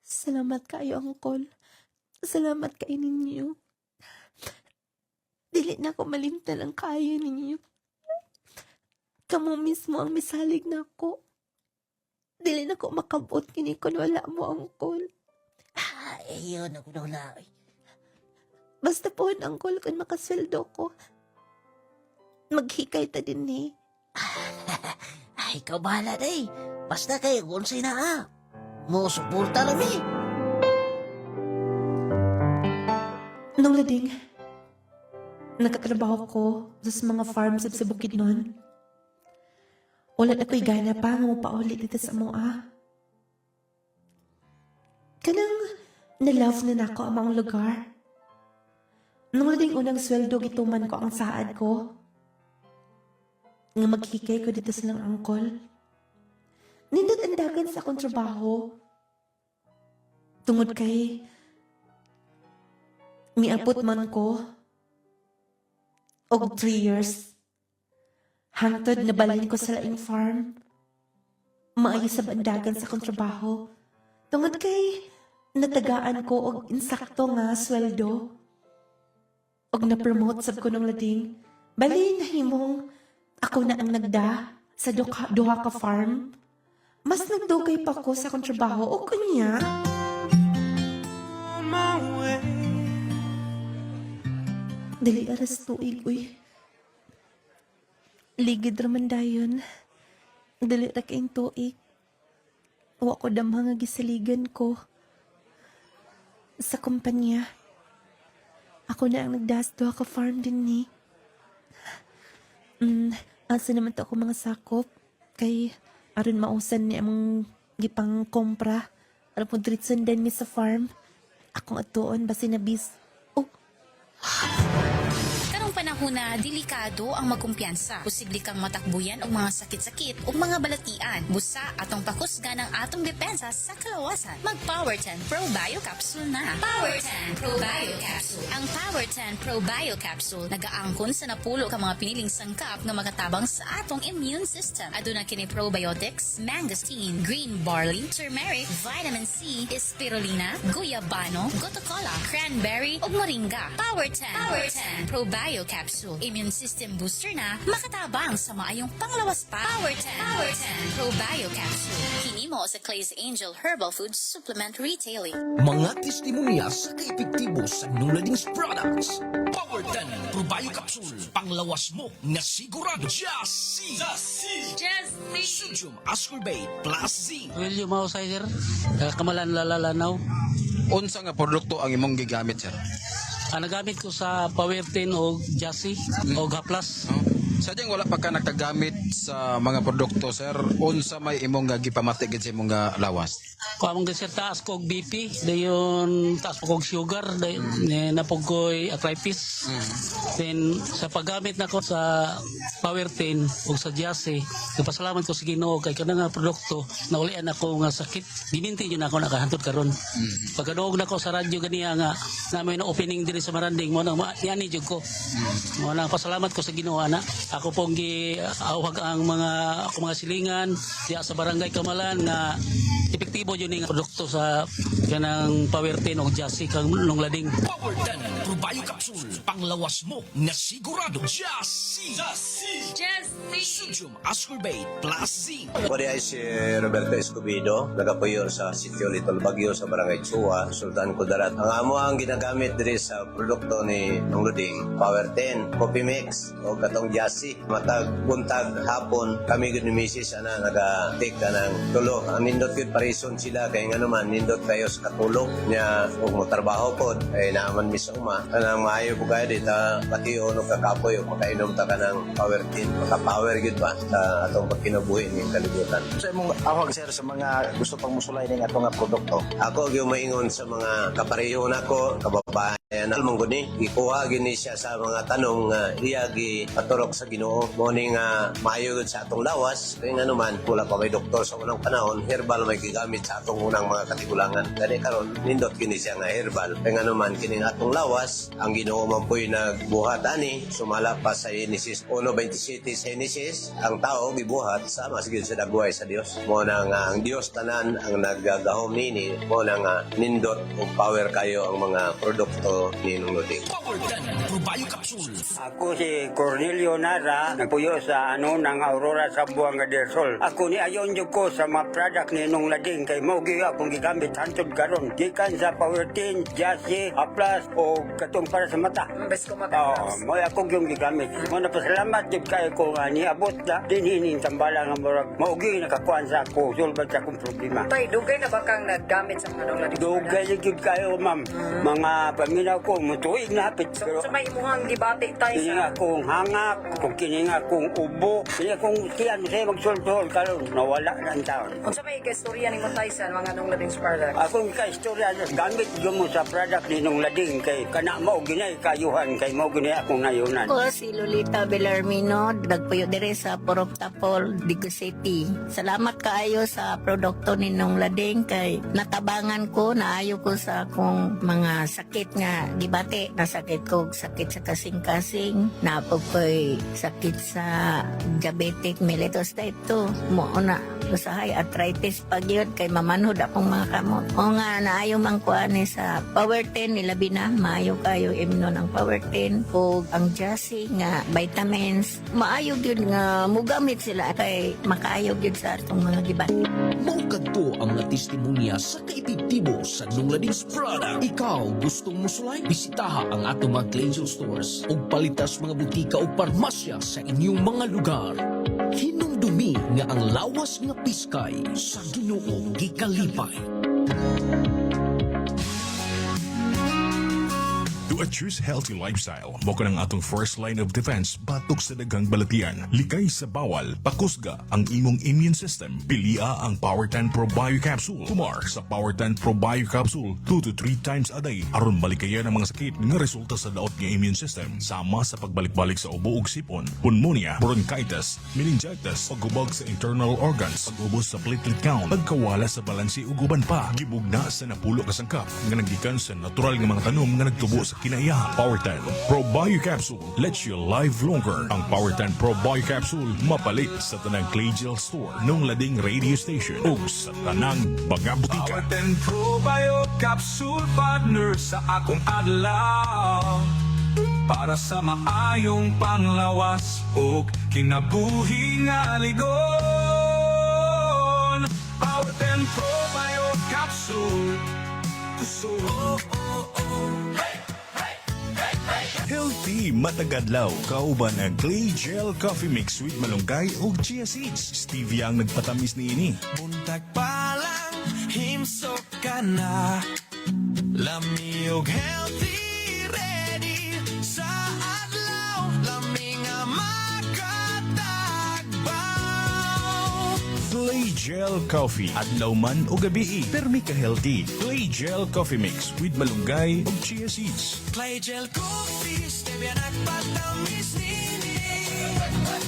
Salamat kayo, Uncle. Salamat kayo ninyo. Dili na ako malimtan ang kayo ninyo. Kamo mismo ang misalig na ako. Dili na ko makabot kini kun wala mo, Uncle. Ayun, ako na. Basta po, Uncle, kung makasweldo ko, maghikay ta din ni. Ay, ikaw bahala day. Basta kayo, konsay na mo suporta rami. Nung lading, nagkatrabaho ko sa mga farms sa Bukidnon. Wala na ko'y gana pa nga mo paulit dito sa mua. Kanang na-love na nako ang mga lugar. Nung lading unang sweldo gituman ko ang saad ko. Nga maghikay ko dito sa lang angkol. Nindot ang dagan sa akong trabaho. Tungod kay miabot man ko og 3 years. Hangtod na balin ko sa laing farm. Maayo sa bandagan sa akong trabaho. Tungod kay natagaan ko og insakto nga sweldo. Og na-promote sab ko nung lading. Balin na himong ako na ang nagda sa duha ka farm. Mas nagdugay pa ko sa akong trabaho o kunya. Dili aras tuig, uy. Ligid raman dayon. Dili ra kaing tuig. Wa ko damha nga gisaligan ko. Sa kumpanya. Ako na ang nagdas duha ka farm din ni. Asa naman to ako mga sakop. Kay aron mausan ni among gipang kompra. Aron po dritson din mi sa farm. Akong atuon basi na bis. Oh, Karong panahon na delikado ang magkumpiyansa. Posible kang matakbuyan og mga sakit-sakit o mga balatian. Busa atong pakusga ng atong depensa sa kalawasan. Mag Power 10 Pro Bio Capsule na. Power 10 Pro Bio Capsule. Ang Power 10 Pro Bio Capsule nagaangkon sa napulo ka mga piniling sangkap nga magatabang sa atong immune system. Aduna kini probiotics, mangosteen, green barley, turmeric, vitamin C, spirulina, guyabano, gotocola, cranberry ug moringa. Power 10 Pro Bio Capsule. Immune system booster na makatabang sa maayong panglawas pa. Power 10 Pro Bio Capsule. Hinimo sa Clay's Angel Herbal Food Supplement Retailing. Mga testimonya sa kaepektibo sa Nulading's products. Power 10 Probio Capsule. Panglawas mo na sigurado. Jassy! Sodium ascorbate plus zinc. William Mausay, sir. Kamalan lalalanaw. Unsa nga produkto ang imong gigamit, sir? Ang nagamit ko sa Power 10 o Jassy o Gaplas. Sadyang wala pa ka nagkagamit sa mga produkto, sir. Unsa may imong nga gipamatigid sa imong nga lawas? Kung among sir, taas ko og BP, dayon taas po kog sugar, dayon napog ko'y arthritis. Then sa paggamit na ko sa Power 10 o sa Jassy, nagpasalamat ko sa Ginoo kay kanang nga produkto naulian ako nga sakit. Giminti yun ako nakahantod karon. Pagkaduog na ko sa radyo ganiya nga na may na opening diri sa Maranding mo nang niani jud ko. Mo nang pasalamat ko sa Ginoo ana. Ako pong giawhag ang mga silingan diya sa barangay Kamalan nga epektibo yun yung produkto sa kanang Power 10 o Jassy kang nung lading. Power 10 Probio Capsule. Panglawas mo na sigurado. Jassy! Sodium ascorbate plus zinc. Ako di ay si Roberto Escobedo, nagapuyor sa Sitio Little Baguio sa Barangay Chua, Sultan Kudarat. Ang amo ang ginagamit diri sa produkto ni Mang Luding, Power 10, Coffee Mix, o katong Jassy. Matag, buntag, hapon, kami gud ni Mrs. naga-take ka ng tulog. Ang nindot yun parison sila, kaya nga naman, nindot kayo sa katulog niya, kung mo trabaho po, ay naaman mi sa uma. Kanang maayo po kayo dito, pati ono kakapoy, o makainom ta ka ng Power 10, makapower gud ba sa atong pagkinabuhi ng kalibutan. Sa imong awag, sir, sa mga gusto pang musulay ng atong nga produkto. Ako gyumaingon sa mga kapareho nako, kababayan na mong guni. Ikuha gini siya sa mga tanong nga iya gi paturok sa Ginoo. Mo ni nga maayo gud sa atong lawas. Kaya nga naman wala pa may doktor sa unang panahon, herbal may gigamit sa atong unang mga katigulangan. Kani karon nindot kini siya nga herbal. Kaya nga naman kini atong lawas, ang Ginoo man po'y nagbuhat ani, sumala pa sa Genesis 1:27 sa Genesis least ang tao gibuhat sama sigid sa dagway sa Dios. Mo na nga ang Dios tanan ang naggagahom nini, mo na nga nindot o power kayo ang mga produkto ni Luding. Powerten Probio Capsule. Ako si Cornelio Nara, nagpuyo sa ng Aurora sa Buanga del Sol. Ako ni ayon jud ko sa mga product ni Nung Lading kay mao gyud akong gigamit hantod karon. Gikan sa Powertin, Jassy, Aplas o katong para sa mata. Bes ko maka. Mo ako gyud gigamit. Mo na pasalamat jud kay ko nga niabot na dinhinin tambala nga murag mao gyud nakakuan sa ako sulbad sa akong problema. Tay, dugay na ba kang naggamit sa mga Nung Lading? Dugay jud kayo ma'am. Mga paminaw ko mutuig na hapit. So may imuhang dibati tay Kini sa akong hangak, kung kini akong ubo, kini akong tiyan sa'yo magsultol karon nawala na ang taon. unsa may istorya nimo tay sa mga Nung Lading product? Akong ka-istorya, gamit yun mo sa product ni Nung Lading kay kana mo ginay kayuhan, kay mo ginay akong nayunan. Ako si Lolita Belarmino, nagpuyo dire sa Purok Tapol, Digo City. Salamat kaayo sa produkto ni Nung Lading kay natabangan ko, naayo ko sa akong mga sakit nga gibati. Nasakit ko, sakit sa kasing-kasing, napagkoy sakit sa diabetic mellitus type 2. Mo na usahay arthritis pag yun kay mamanhod akong mga kamot. O nga naayo man ko ani sa Powerten nilabi na maayo kayo imno ng Powerten ug ang Jassy nga vitamins maayo gyud nga mugamit sila kay makaayo gyud sa atong mga gibati. Mao kadto ang natestimonya sa kaepektibo sa Nung Lading's product. Ikaw gustong musulay? Bisitaha ang atong mga Cleansel stores o palitas mga butika o parmasya sa inyong mga lugar. Hinumdumi nga ang lawas nga piskay sa Ginoo gikalipay. To a choose healthy lifestyle, mo ka ng atong first line of defense batok sa daghang balatian. Likay sa bawal, pakusga ang imong immune system. Pilia ang Powerten Probio Capsule. Tumar sa Powerten Probio Capsule 2 to 3 times a day aron malikayan ang mga sakit nga resulta sa daot nga immune system sama sa pagbalik-balik sa ubo ug sipon, pneumonia, bronchitis, meningitis, pagubag sa internal organs, pag-ubos sa platelet count, pagkawala sa balansi ug uban pa. Gibugna sa napulo ka sangkap nga naggikan sa natural nga mga tanom nga nagtubo sa kinaiyahan. Powerten Probio Capsule lets you live longer. Ang Powerten Probio Capsule mapalit sa tanang Cleansel store, Nung Lading radio station ug sa tanang mga butika. Powerten Probio Capsule partner sa akong adlaw para sa maayong panglawas ug kinabuhi nga aligon. Powerten Probio Capsule. Healthy matagadlaw, kauban ang Clay Gel Coffee Mix with malunggay ug chia seeds. Stevia ang nagpatamis niini. Buntag pa lang, himsok ka na. Lami og healthy, ready sa adlaw. Lami nga makatagbaw. Clay Gel Coffee, adlaw man o gabi, permi ka healthy. Clay Gel Coffee Mix with malunggay ug chia seeds. Clay Gel Coffee, stevia nagpatamis nini.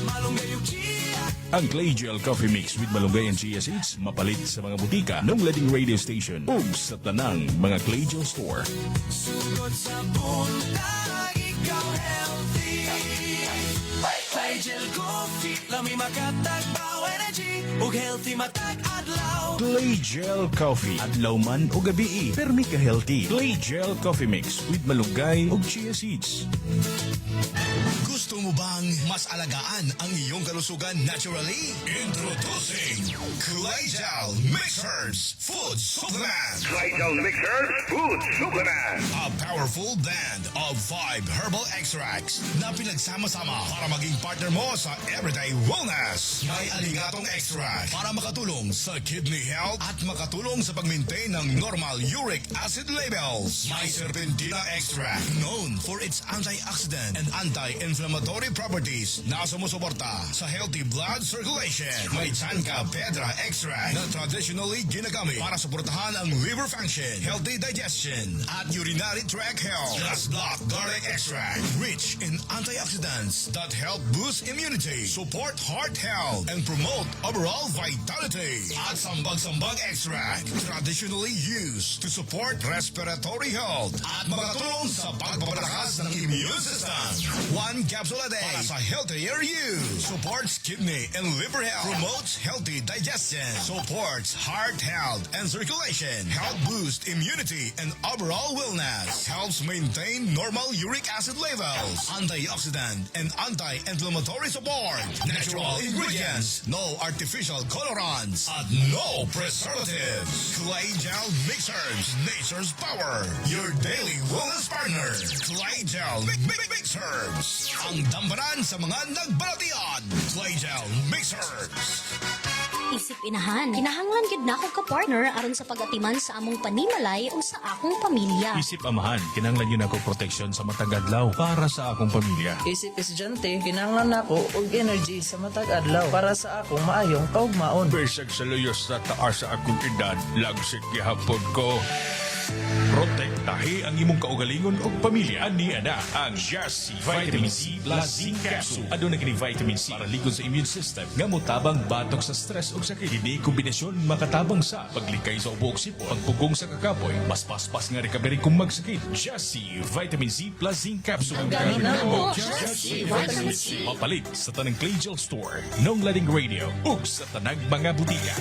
Malunggay og chia. Ang Clay Gel Coffee Mix with malunggay and chia seeds mapalit sa mga butika, Nung Lading radio station ug sa tanang mga Clay Gel store. Sugod sa buntag, ikaw healthy. Clay Gel Coffee, lami makatagbaw energy ug healthy matag adlaw. Clay Gel Coffee, adlaw man o gabi, permi ka healthy. Clay Gel Coffee Mix with malunggay ug chia seeds. Gusto mo bang mas alagaan ang iyong kalusugan naturally? Introducing Clay Gel Mixers Food Supplement. Clay Gel Mixers Food Supplement. A powerful blend of 5 herbal extracts na pinagsama-sama para maging partner mo sa everyday wellness. May aligatong extract para makatulong sa kidney health at makatulong sa pag-maintain ng normal uric acid levels. May serpentina extract known for its antioxidant and anti-inflammatory properties na sumusuporta sa healthy blood circulation. May Chanca Pedra extract na traditionally ginagamit para suportahan ang liver function, healthy digestion, at urinary tract health. Plus Black Garlic extract, rich in antioxidants that help boost immunity, support heart health, and promote overall vitality. At Sambag-Sambag extract, traditionally used to support respiratory health at makatulong sa pagpapalakas ng immune system. 1 capsule Capsulade para sa healthier you. Supports kidney and liver health. Promotes healthy digestion. Supports heart health and circulation. Help boost immunity and overall wellness. Helps maintain normal uric acid levels. Antioxidant and anti-inflammatory support. Natural ingredients. No artificial colorants. At no preservatives. Clay Gel Mixers. Nature's power. Your daily wellness partner. Clay Gel Mixers. Ang dambaran sa mga nagbalatian. Clay Gel Mixers. Isip inahan, kinahanglan gid nako ka partner aron sa pagatiman sa among panimalay o sa akong pamilya. Isip amahan, kinahanglan yun ako proteksyon sa matag adlaw para sa akong pamilya. Isip estudyante, kinahanglan nako og energy sa matag adlaw para sa akong maayong kaugmaon. Besag sa luyos sa taas sa akong edad, lagsik gihapon ko. Protektahi ang imong kaugalingon o pamilya. Ani ana ang Just C Vitamin C plus Zinc Capsule. Aduna kini vitamin C para ligon sa immune system nga motabang batok sa stress ug sakit. Kini kombinasyon makatabang sa paglikay sa ubo ug sipon, pagpugong sa kakapoy, mas paspas nga recovery kung magsakit. Just C Vitamin C plus Zinc Capsule. Ang gamit na mo. Just C Vitamin C. Mapalit sa tanang Clay Gel Store, Nong Lading Radio ug sa tanang mga butika.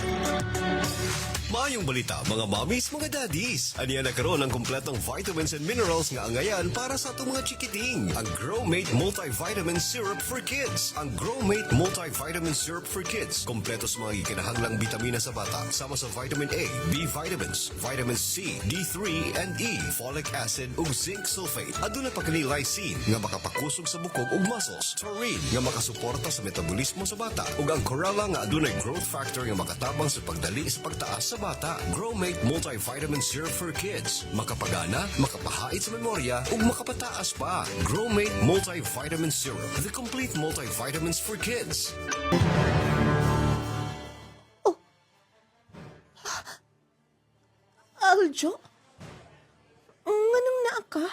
Maayong balita, mga mommies, mga daddies. Aniya nagkaroon ng kumpletong vitamins and minerals nga angayan para sa itong mga chikiting. Ang Growmate Multivitamin Syrup for Kids. Ang Growmate Multivitamin Syrup for Kids. Kompleto sa mga ikinahanglang bitamina sa bata. Sama sa vitamin A, B vitamins, vitamin C, D3 and E, folic acid ug zinc sulfate. Aduna pa kini lysine nga makapakusog sa bukog ug muscles. Taurine nga makasuporta sa metabolismo sa bata. Ug ang chlorella nga adunay growth factor nga makatabang sa pagdali sa pagtaas sa bata. Growmate Multivitamin Syrup for Kids. Makapagana, makapahait sa memorya, ug makapataas pa. Growmate Multivitamin Syrup. The complete multivitamins for kids. Aljo? Anong naa ka?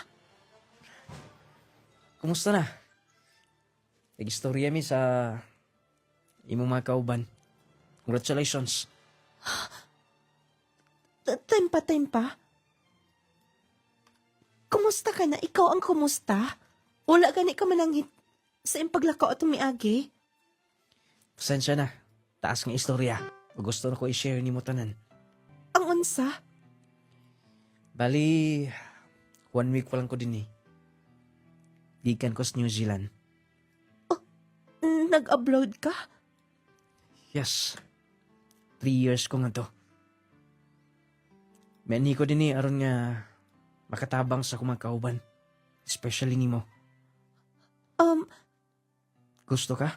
Kumusta na? Nag-istorya mi sa imong mga kauban. Congratulations. Tempa. Kumusta ka na? Ikaw ang kumusta? Wala gani ka manangit sa iyong paglakaw at umiagi? Pasensya na. Taas ng istorya. Gusto na ko i-share ni mo tanan. Ang unsa? Bali, 1 week pa lang ko din eh. Gikan ko sa New Zealand. Nag-upload ka? Yes. 3 years ko nga to. Mani ko din aron nga makatabang sa kumakauban. Especially ni mo. Gusto ka?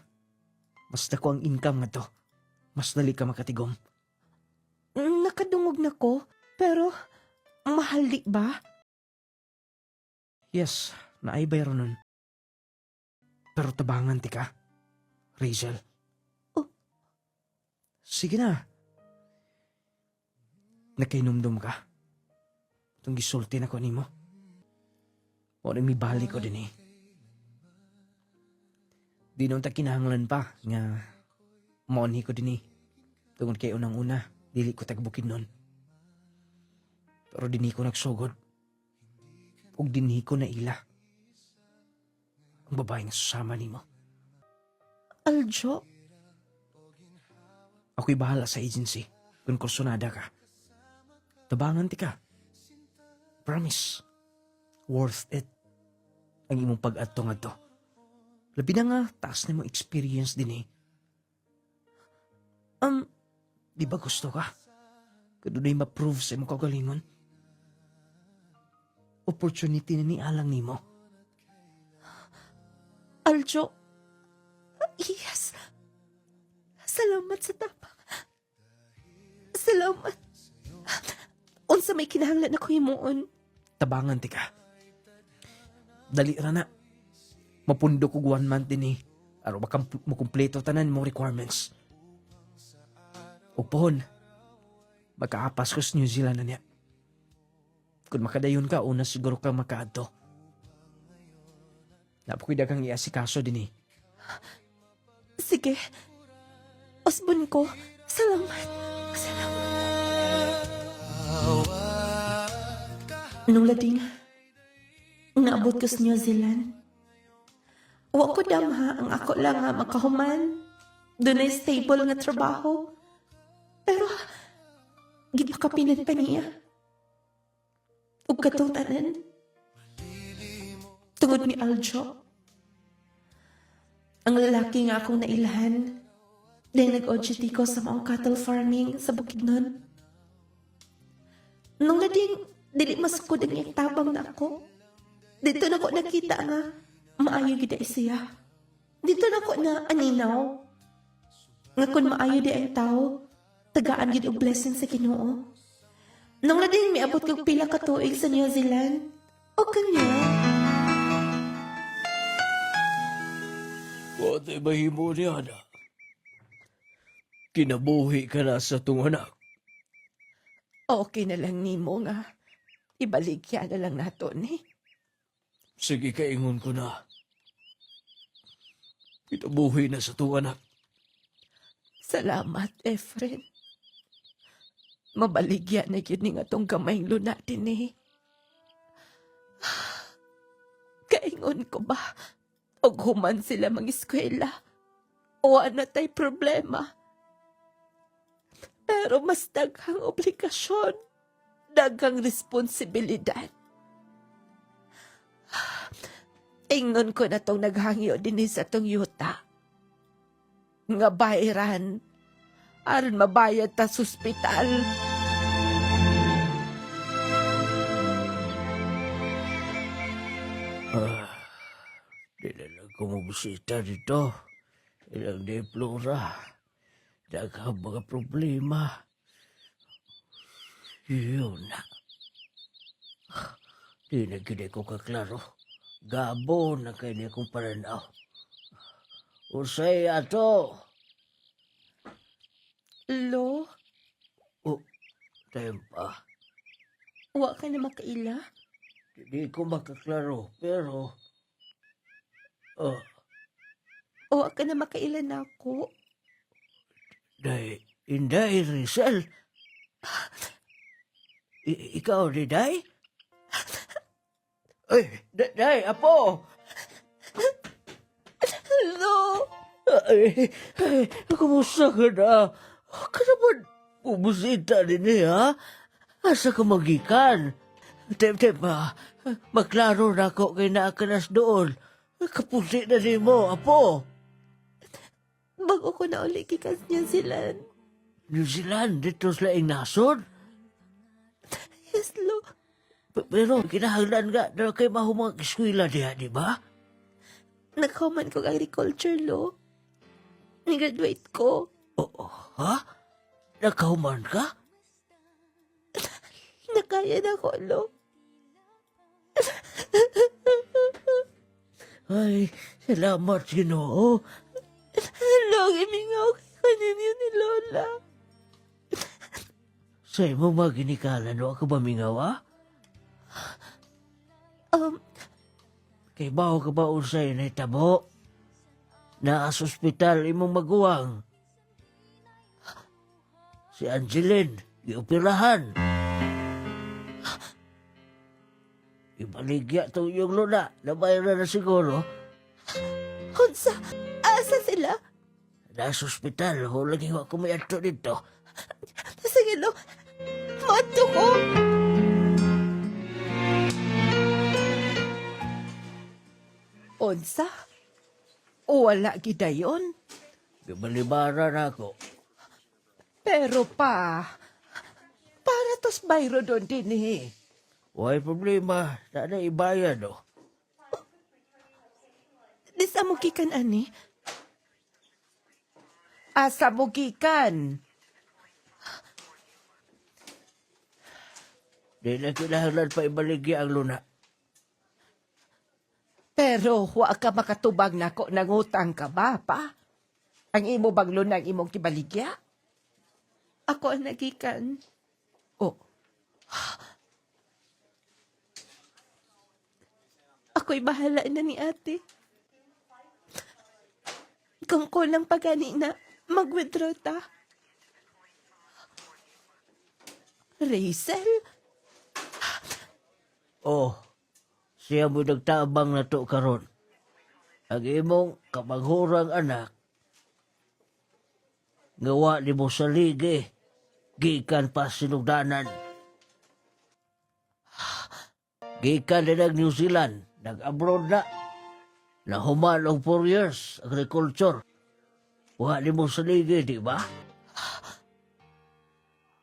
Mas dako ang income nga to. Mas dali ka makatigom. Nakadungog na ko, pero mahal di ba? Yes, naibay ron nun. Pero tabangan ti ka, Rachel. Sige na. Nakainumdum ka. Itong gisulti na ko ni mo. O rin may bali ko din eh. Di nung ta kinahanglan pa nga maunhi ko din eh. Tungod kay unang-una, dili ko tagbukid nun. Pero dini ko nagsugod. Ug dinhi ko na ila. Ang babae nga susama ni mo. Aljo? Ako'y bahala sa agency kung kursunada ka. Tabangan ti ka. Promise. Worth it. Ang imong pag-adto nga to. Labi na nga, taas na mo experience din eh. Di ba gusto ka? Kadunay ma-prove sa imong kagalingon. Opportunity na ni Alang ni mo. Aljo? Yes. Salamat sa tapang. Salamat. Unsa may kinahanglan ako himuon. Tabangan ti ka. Dali ra na. Mapundo ko 1 month din eh. Aro baka makumpleto tanan mo requirements. O pohon, magkaapas ko sa New Zealand na niya. Kung makadayon ka, una siguro ka makaadto. Napakoy dagang iasikaso din eh. Sige. Osbon ko. Salamat. Nung lading, naabot ko sa New Zealand, Wa ko damha ang ako lang nga makahuman. Doon ay stable nga trabaho. Pero, gipakapinan pa niya. Ug katong tanan. Tungod ni Aljo. Ang lalaki nga akong nailahan. Dahil nag-OJT ko sa maong cattle farming sa Bukidnon. Nung lading, dili masukod ang iyang tabang na ako. Dito na ko nakita nga, maayo gid ay siya. Dito na ko na aninaw. Nga kung maayo di ang tao, tagaan gid og blessing sa Ginoo. Nung lading miabot kog pila ka tuig sa New Zealand, o kanya. What ay mahimo niya na? Kinabuhi ka na sa tong anak. Okay na lang nimo nga. Ibaligya na lang nato ni. Sige, kaingon ko na. Kinabuhi na sa tong anak. Salamat, Efren. Mabaligya na yun nga tong gamayng lunatin eh. Kaingon ko ba? Og human sila mag-eskwela. O ano tay problema. Pero mas daghang obligasyon. Daghang responsibilidad. Ingon ko na tong naghangyo din sa tong yuta. Nga bayaran. Aron mabayad ta sa ospital. Di na lang kumubusita dito. Ilang diplora. Daghang mga problema. Yun na. Di na gini ko kaklaro. Gabo na kayo niya kong paranaw. Usay ato. Lo, Tayo pa. wa ka na makaila? Hindi ko makaklaro, pero... Wa ka na makaila na ako? Inday, Rizal. Ikaw, Day? Ay, Day, apo! Lo! Kumusta ka na? Ka naman bumusita din ha? Asa ka magikan? Tem, maklaro na ako kay naakanas doon. Kapusi na din mo, apo. Bago ko na uli kikas New Zealand. New Zealand, dito sila ang nasod? Yes, Lo. Pero kinahanglan nga na kay mahumang eskwela diha, di ba? Naghuman ko agriculture, Lo. Ni-graduate ko. Ha? Nakahuman ka? Nakaya na ko, Lo. Ay, salamat, Ginoo. Lo, gimingaw kay kaninyo ni Lola. Sa imo maginikalan, no? Ako ba mingawa? Kay baho ka ba usay na itabo? Na sa ospital imong maguwang. Si Angeline, gioperahan. Ibaligya to yung luna. Nabayaran na siguro. Hunsa, asa sila? Nasa ospital, hulang hiwa ko may ato dito. Sige, Lo. Mato ko. Unsa? Wala gidayon. Gabalibaran ako. Pero para tos bayro doon din eh. Why problema, sana ibayad o. Di sa mo kikan, ani? Asa mo gikan? Di na kinahanglan pa ibaligya ang luna. Pero wa ka makatubag nako nangutang ka ba, pa? Ang imo bang lunang imong kibaligya? Ako ang nagikan. Oh. Ako'y bahala na ni ate. Kung kulang pa gani na, mag-withdraw ta. Rachel? Oh, siya mo nagtabang na to karon. ang imong kamanghurang anak ngawa ni mo sa ligi gikan pa sinugdanan. Gikan na New Zealand, nag-abroad na. Nahuman og 4 years, agriculture. Wa ni mo sa ligi, di ba?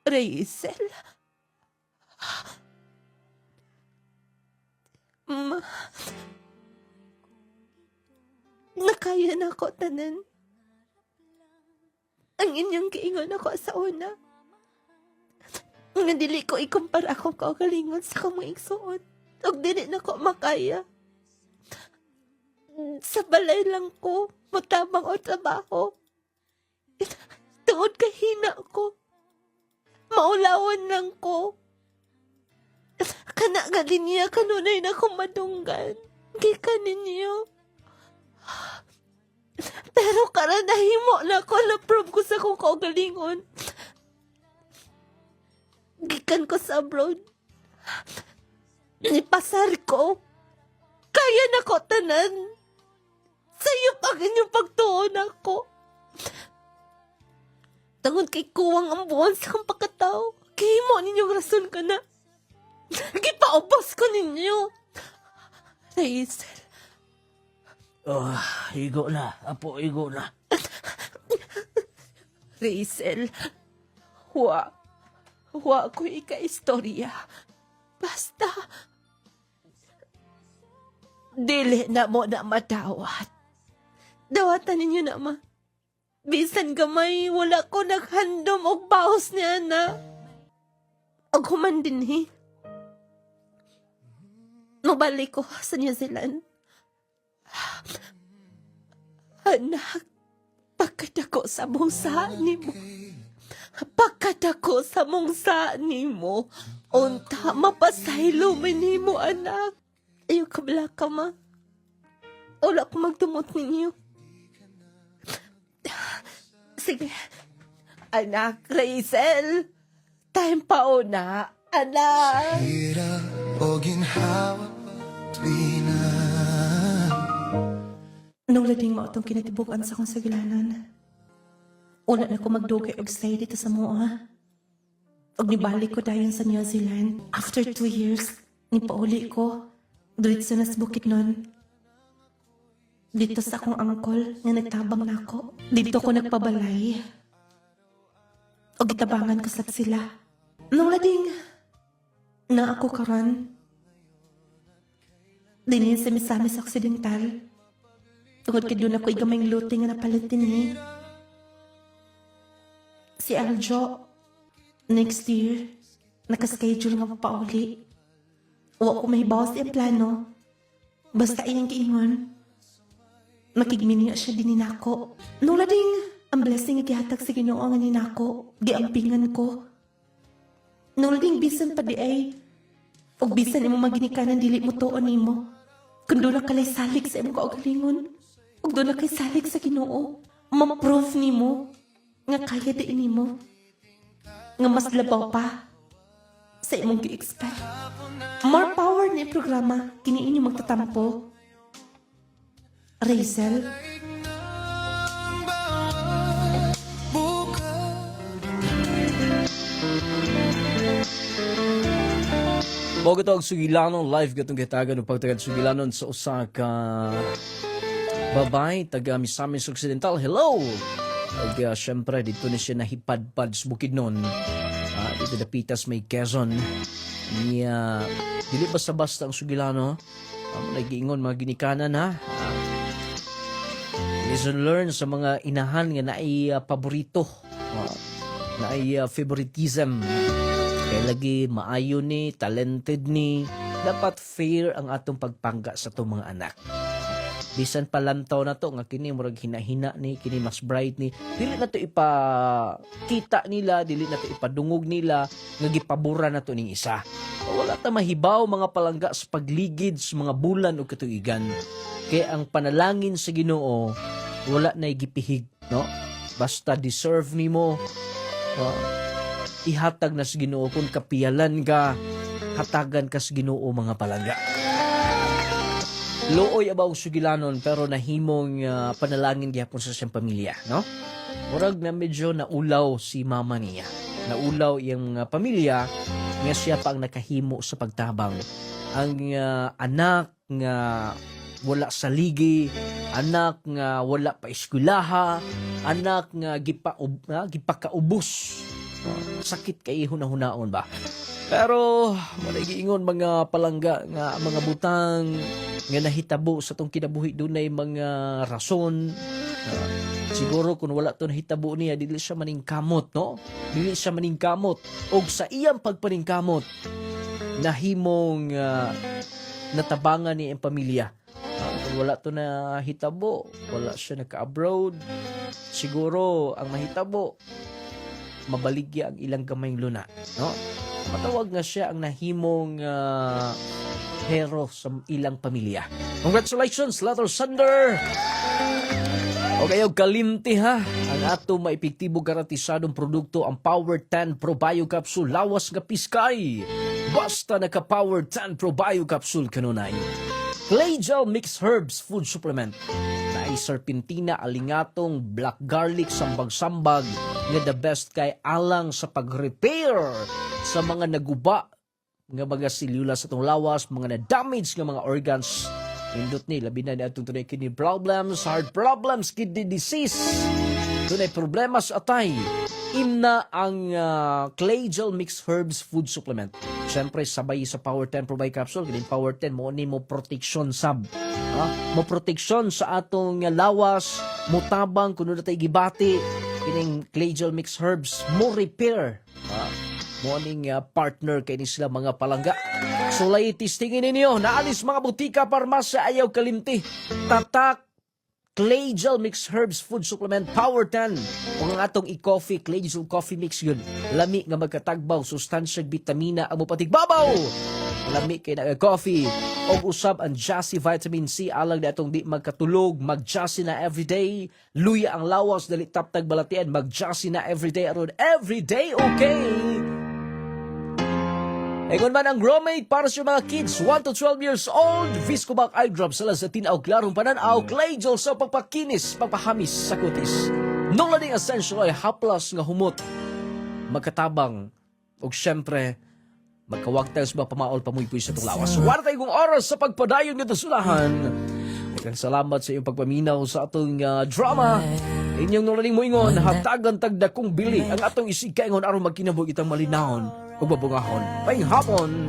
Raisel. Ma, nakaya na ako tanan. Ang inyong giingon ako sa una. Nga dili ko ikumpara akong kaugalingon sa akong mga igsuon. O dili na ko makaya. Sa balay lang ko, matabang o trabaho. Tungod kay hina ko. Maulawan lang ko. Kana nga din niya kanunay na akong madunggan. Gikan ninyo. Pero karan nahimo na ako, na-prove ko sa akong kaugalingon. Gikan ko sa abroad. Nipasar ko. Kaya na ko tanan. Sa'yo pag inyong pagtuon ako. Tungod kay kuwang ang buwan sa akong pagkatao. Kaya mo ninyong rason ka na. Gipaubos ko ninyo. Raisel. Oh, igo na. Apo, igo na. Raisel. Wa ko ika-istorya. Basta. Dili na mo na madawat. Dawatan ninyo na ma. Bisan gamay, wala ko naghandom og baos niya na. Og human din Mabalik ko sa New Zealand. Anak, pagkadako sa mong saan ni mo. Pagkadako sa mong saan ni mo. Unta, mapasaylo ni mo, anak. Ayaw kabla ka, ma. Wala ko magdumot ninyo. Sige. Anak, Raisel. Time pa una. Anak. Hirap o ginhawa pagtuina. Nung lading mo itong kinatibukan sa kong sagilanan, wala na ko magdugay og stay dito sa mua. Og nibalik ko dayon sa New Zealand. After 2 years, nipauli ko. Dulit sa nas bukid nun. Dito sa akong angkol nga nagtabang na ako. Dito ko nagpabalay. O gitabangan ko sa sila. Nung lading na ako karon, dinin sa Misamis Occidental. Tungod kay doon ako igamay luti nga napalitin Si Aljo, next year, nakaschedule nga papauli. Wa ko may bawas yung plano. Basta iyang giingon. Makigminyo siya din ninako. Nung lading, ang blessing nga gihatag sa Ginoo nga ninako, giampingan ko. Nung lading bisan pa di ay, og bisan imo maginikanan dili mo tuon nimo. Kung doon na kalay salig sa imong kaugalingon, og doon na kay salig sa Ginoo, ma-prove nimo nga kaya di nimo. Nga mas labaw pa sa imong gi-expect. More power ni programa kini inyo magtatampo. Raisel. Bago ito ang sugilanon, live gatong kitagan ng pagtagad sugilanon sa usa ka babay, taga Misamis Occidental. Hello! Taga, syempre, dito na siya nahipadpad sa Bukidnon. Dito dapitas may Quezon. Niya, dili basta-basta ang sugilano. Nagiingon mga ginikanan ha. Listen learn sa mga inahan nga naay paborito. Naay favoritism. Kaya lagi maayo ni, talented ni, dapat fair ang atong pagpangga sa itong mga anak. Bisan palantaw na to, nga kini murag hinahina ni, kini mas bright ni, dili na to ipakita nila, dili na to ipadungog nila, nga gipabura na to ning isa. Wala ta mahibaw mga palangga sa pagligid sa mga bulan o katuigan. Kaya ang panalangin sa Ginoo, wala na igipihig, no? Basta deserve nimo. Ihatag na sa Ginoo kung kapiyalan ka, hatagan ka sa Ginoo mga palangga. Looy abaw sugilanon pero nahimong panalangin gyapon sa siyang pamilya, no? Murag na medyo naulaw si mama niya. Naulaw iyang pamilya nga siya pa ang nakahimo sa pagtabang. Ang anak nga wala sa ligi, anak nga wala pa eskwelaha, anak nga gipakaubos. Sakit kay hunahunaon ba? Pero giingon mga palangga nga mga butang nga nahitabo sa tong kinabuhi dunay mga rason. Siguro kung wala to nahitabo niya, dili siya maningkamot, no? Dili siya maningkamot. Og sa iyang pagpaningkamot, nahimong natabangan ni ang pamilya. Kung wala to na hitabo, wala siya naka-abroad, siguro ang mahitabo, mabaligya ang ilang gamayng luna. No? Matawag nga siya ang nahimong hero sa ilang pamilya. Congratulations, Letter Sender! O kayo kalimti ha, ang ato maepektibo garantisadong produkto ang Power 10 Pro Bio Capsule lawas nga piskay. Basta naka Power 10 Pro Bio Capsule kanunay. Clay Gel Mixed Herbs Food Supplement na ay serpentina, alingatong, black garlic, sambag-sambag nga the best kay alang sa pag-repair sa mga naguba nga mga selula sa itong lawas, mga na-damage nga mga organs. Indot ni, labi na atong tunay kidney problems, heart problems, kidney disease. Tunay problema sa atay. Ina ang Clay Gel Mixed Herbs Food Supplement. Siyempre, sabay sa Power 10 Pro Bio Capsule. Kining Power 10, mo ni mo protection sab. Mo protection sa atong lawas, mo tabang, kuno na tayo gibati. Kining Clay Gel Mixed Herbs, mo repair. Morning partner kay ni sila mga palangga. So lay testingin ninyo, naalis mga butika, parmasya, ayaw kalimti. Tatak Clay Gel Mixed Herbs Food Supplement Power 10. O ang atong i-coffee, Clay Gel Coffee Mix yun. Lami nga magkatagbaw, sustansyag vitamina ang mupatigbabaw. Lami kay na coffee. O usab ang Jassy Vitamin C alang na itong di magkatulog, mag-Jassy na everyday. Luya ang lawas, dali taptag balatian, mag-Jassy na everyday. Aron everyday, okay? Ingon man ang Gromate para sa mga kids 1 to 12 years old. Viscomac eye drops sala sa tinaw, klarong pananaw, Clay Gel sa pagpakinis, pagpahamis sa kutis. Nung lading essential ay haplas nga humot, magkatabang, ug syempre, magkawagtang sa mga pamaol pamuypoy sa itong lawas. Wala tayong oras sa pagpadayon nito sulahan. Daghang salamat sa iyong pagpaminaw sa atong drama. Inyong nulaning mo ingon, hatagan tagdakong bili ang atong isig kaingon aron magkinabog itang malinahon ug babungahon. Paing hapon.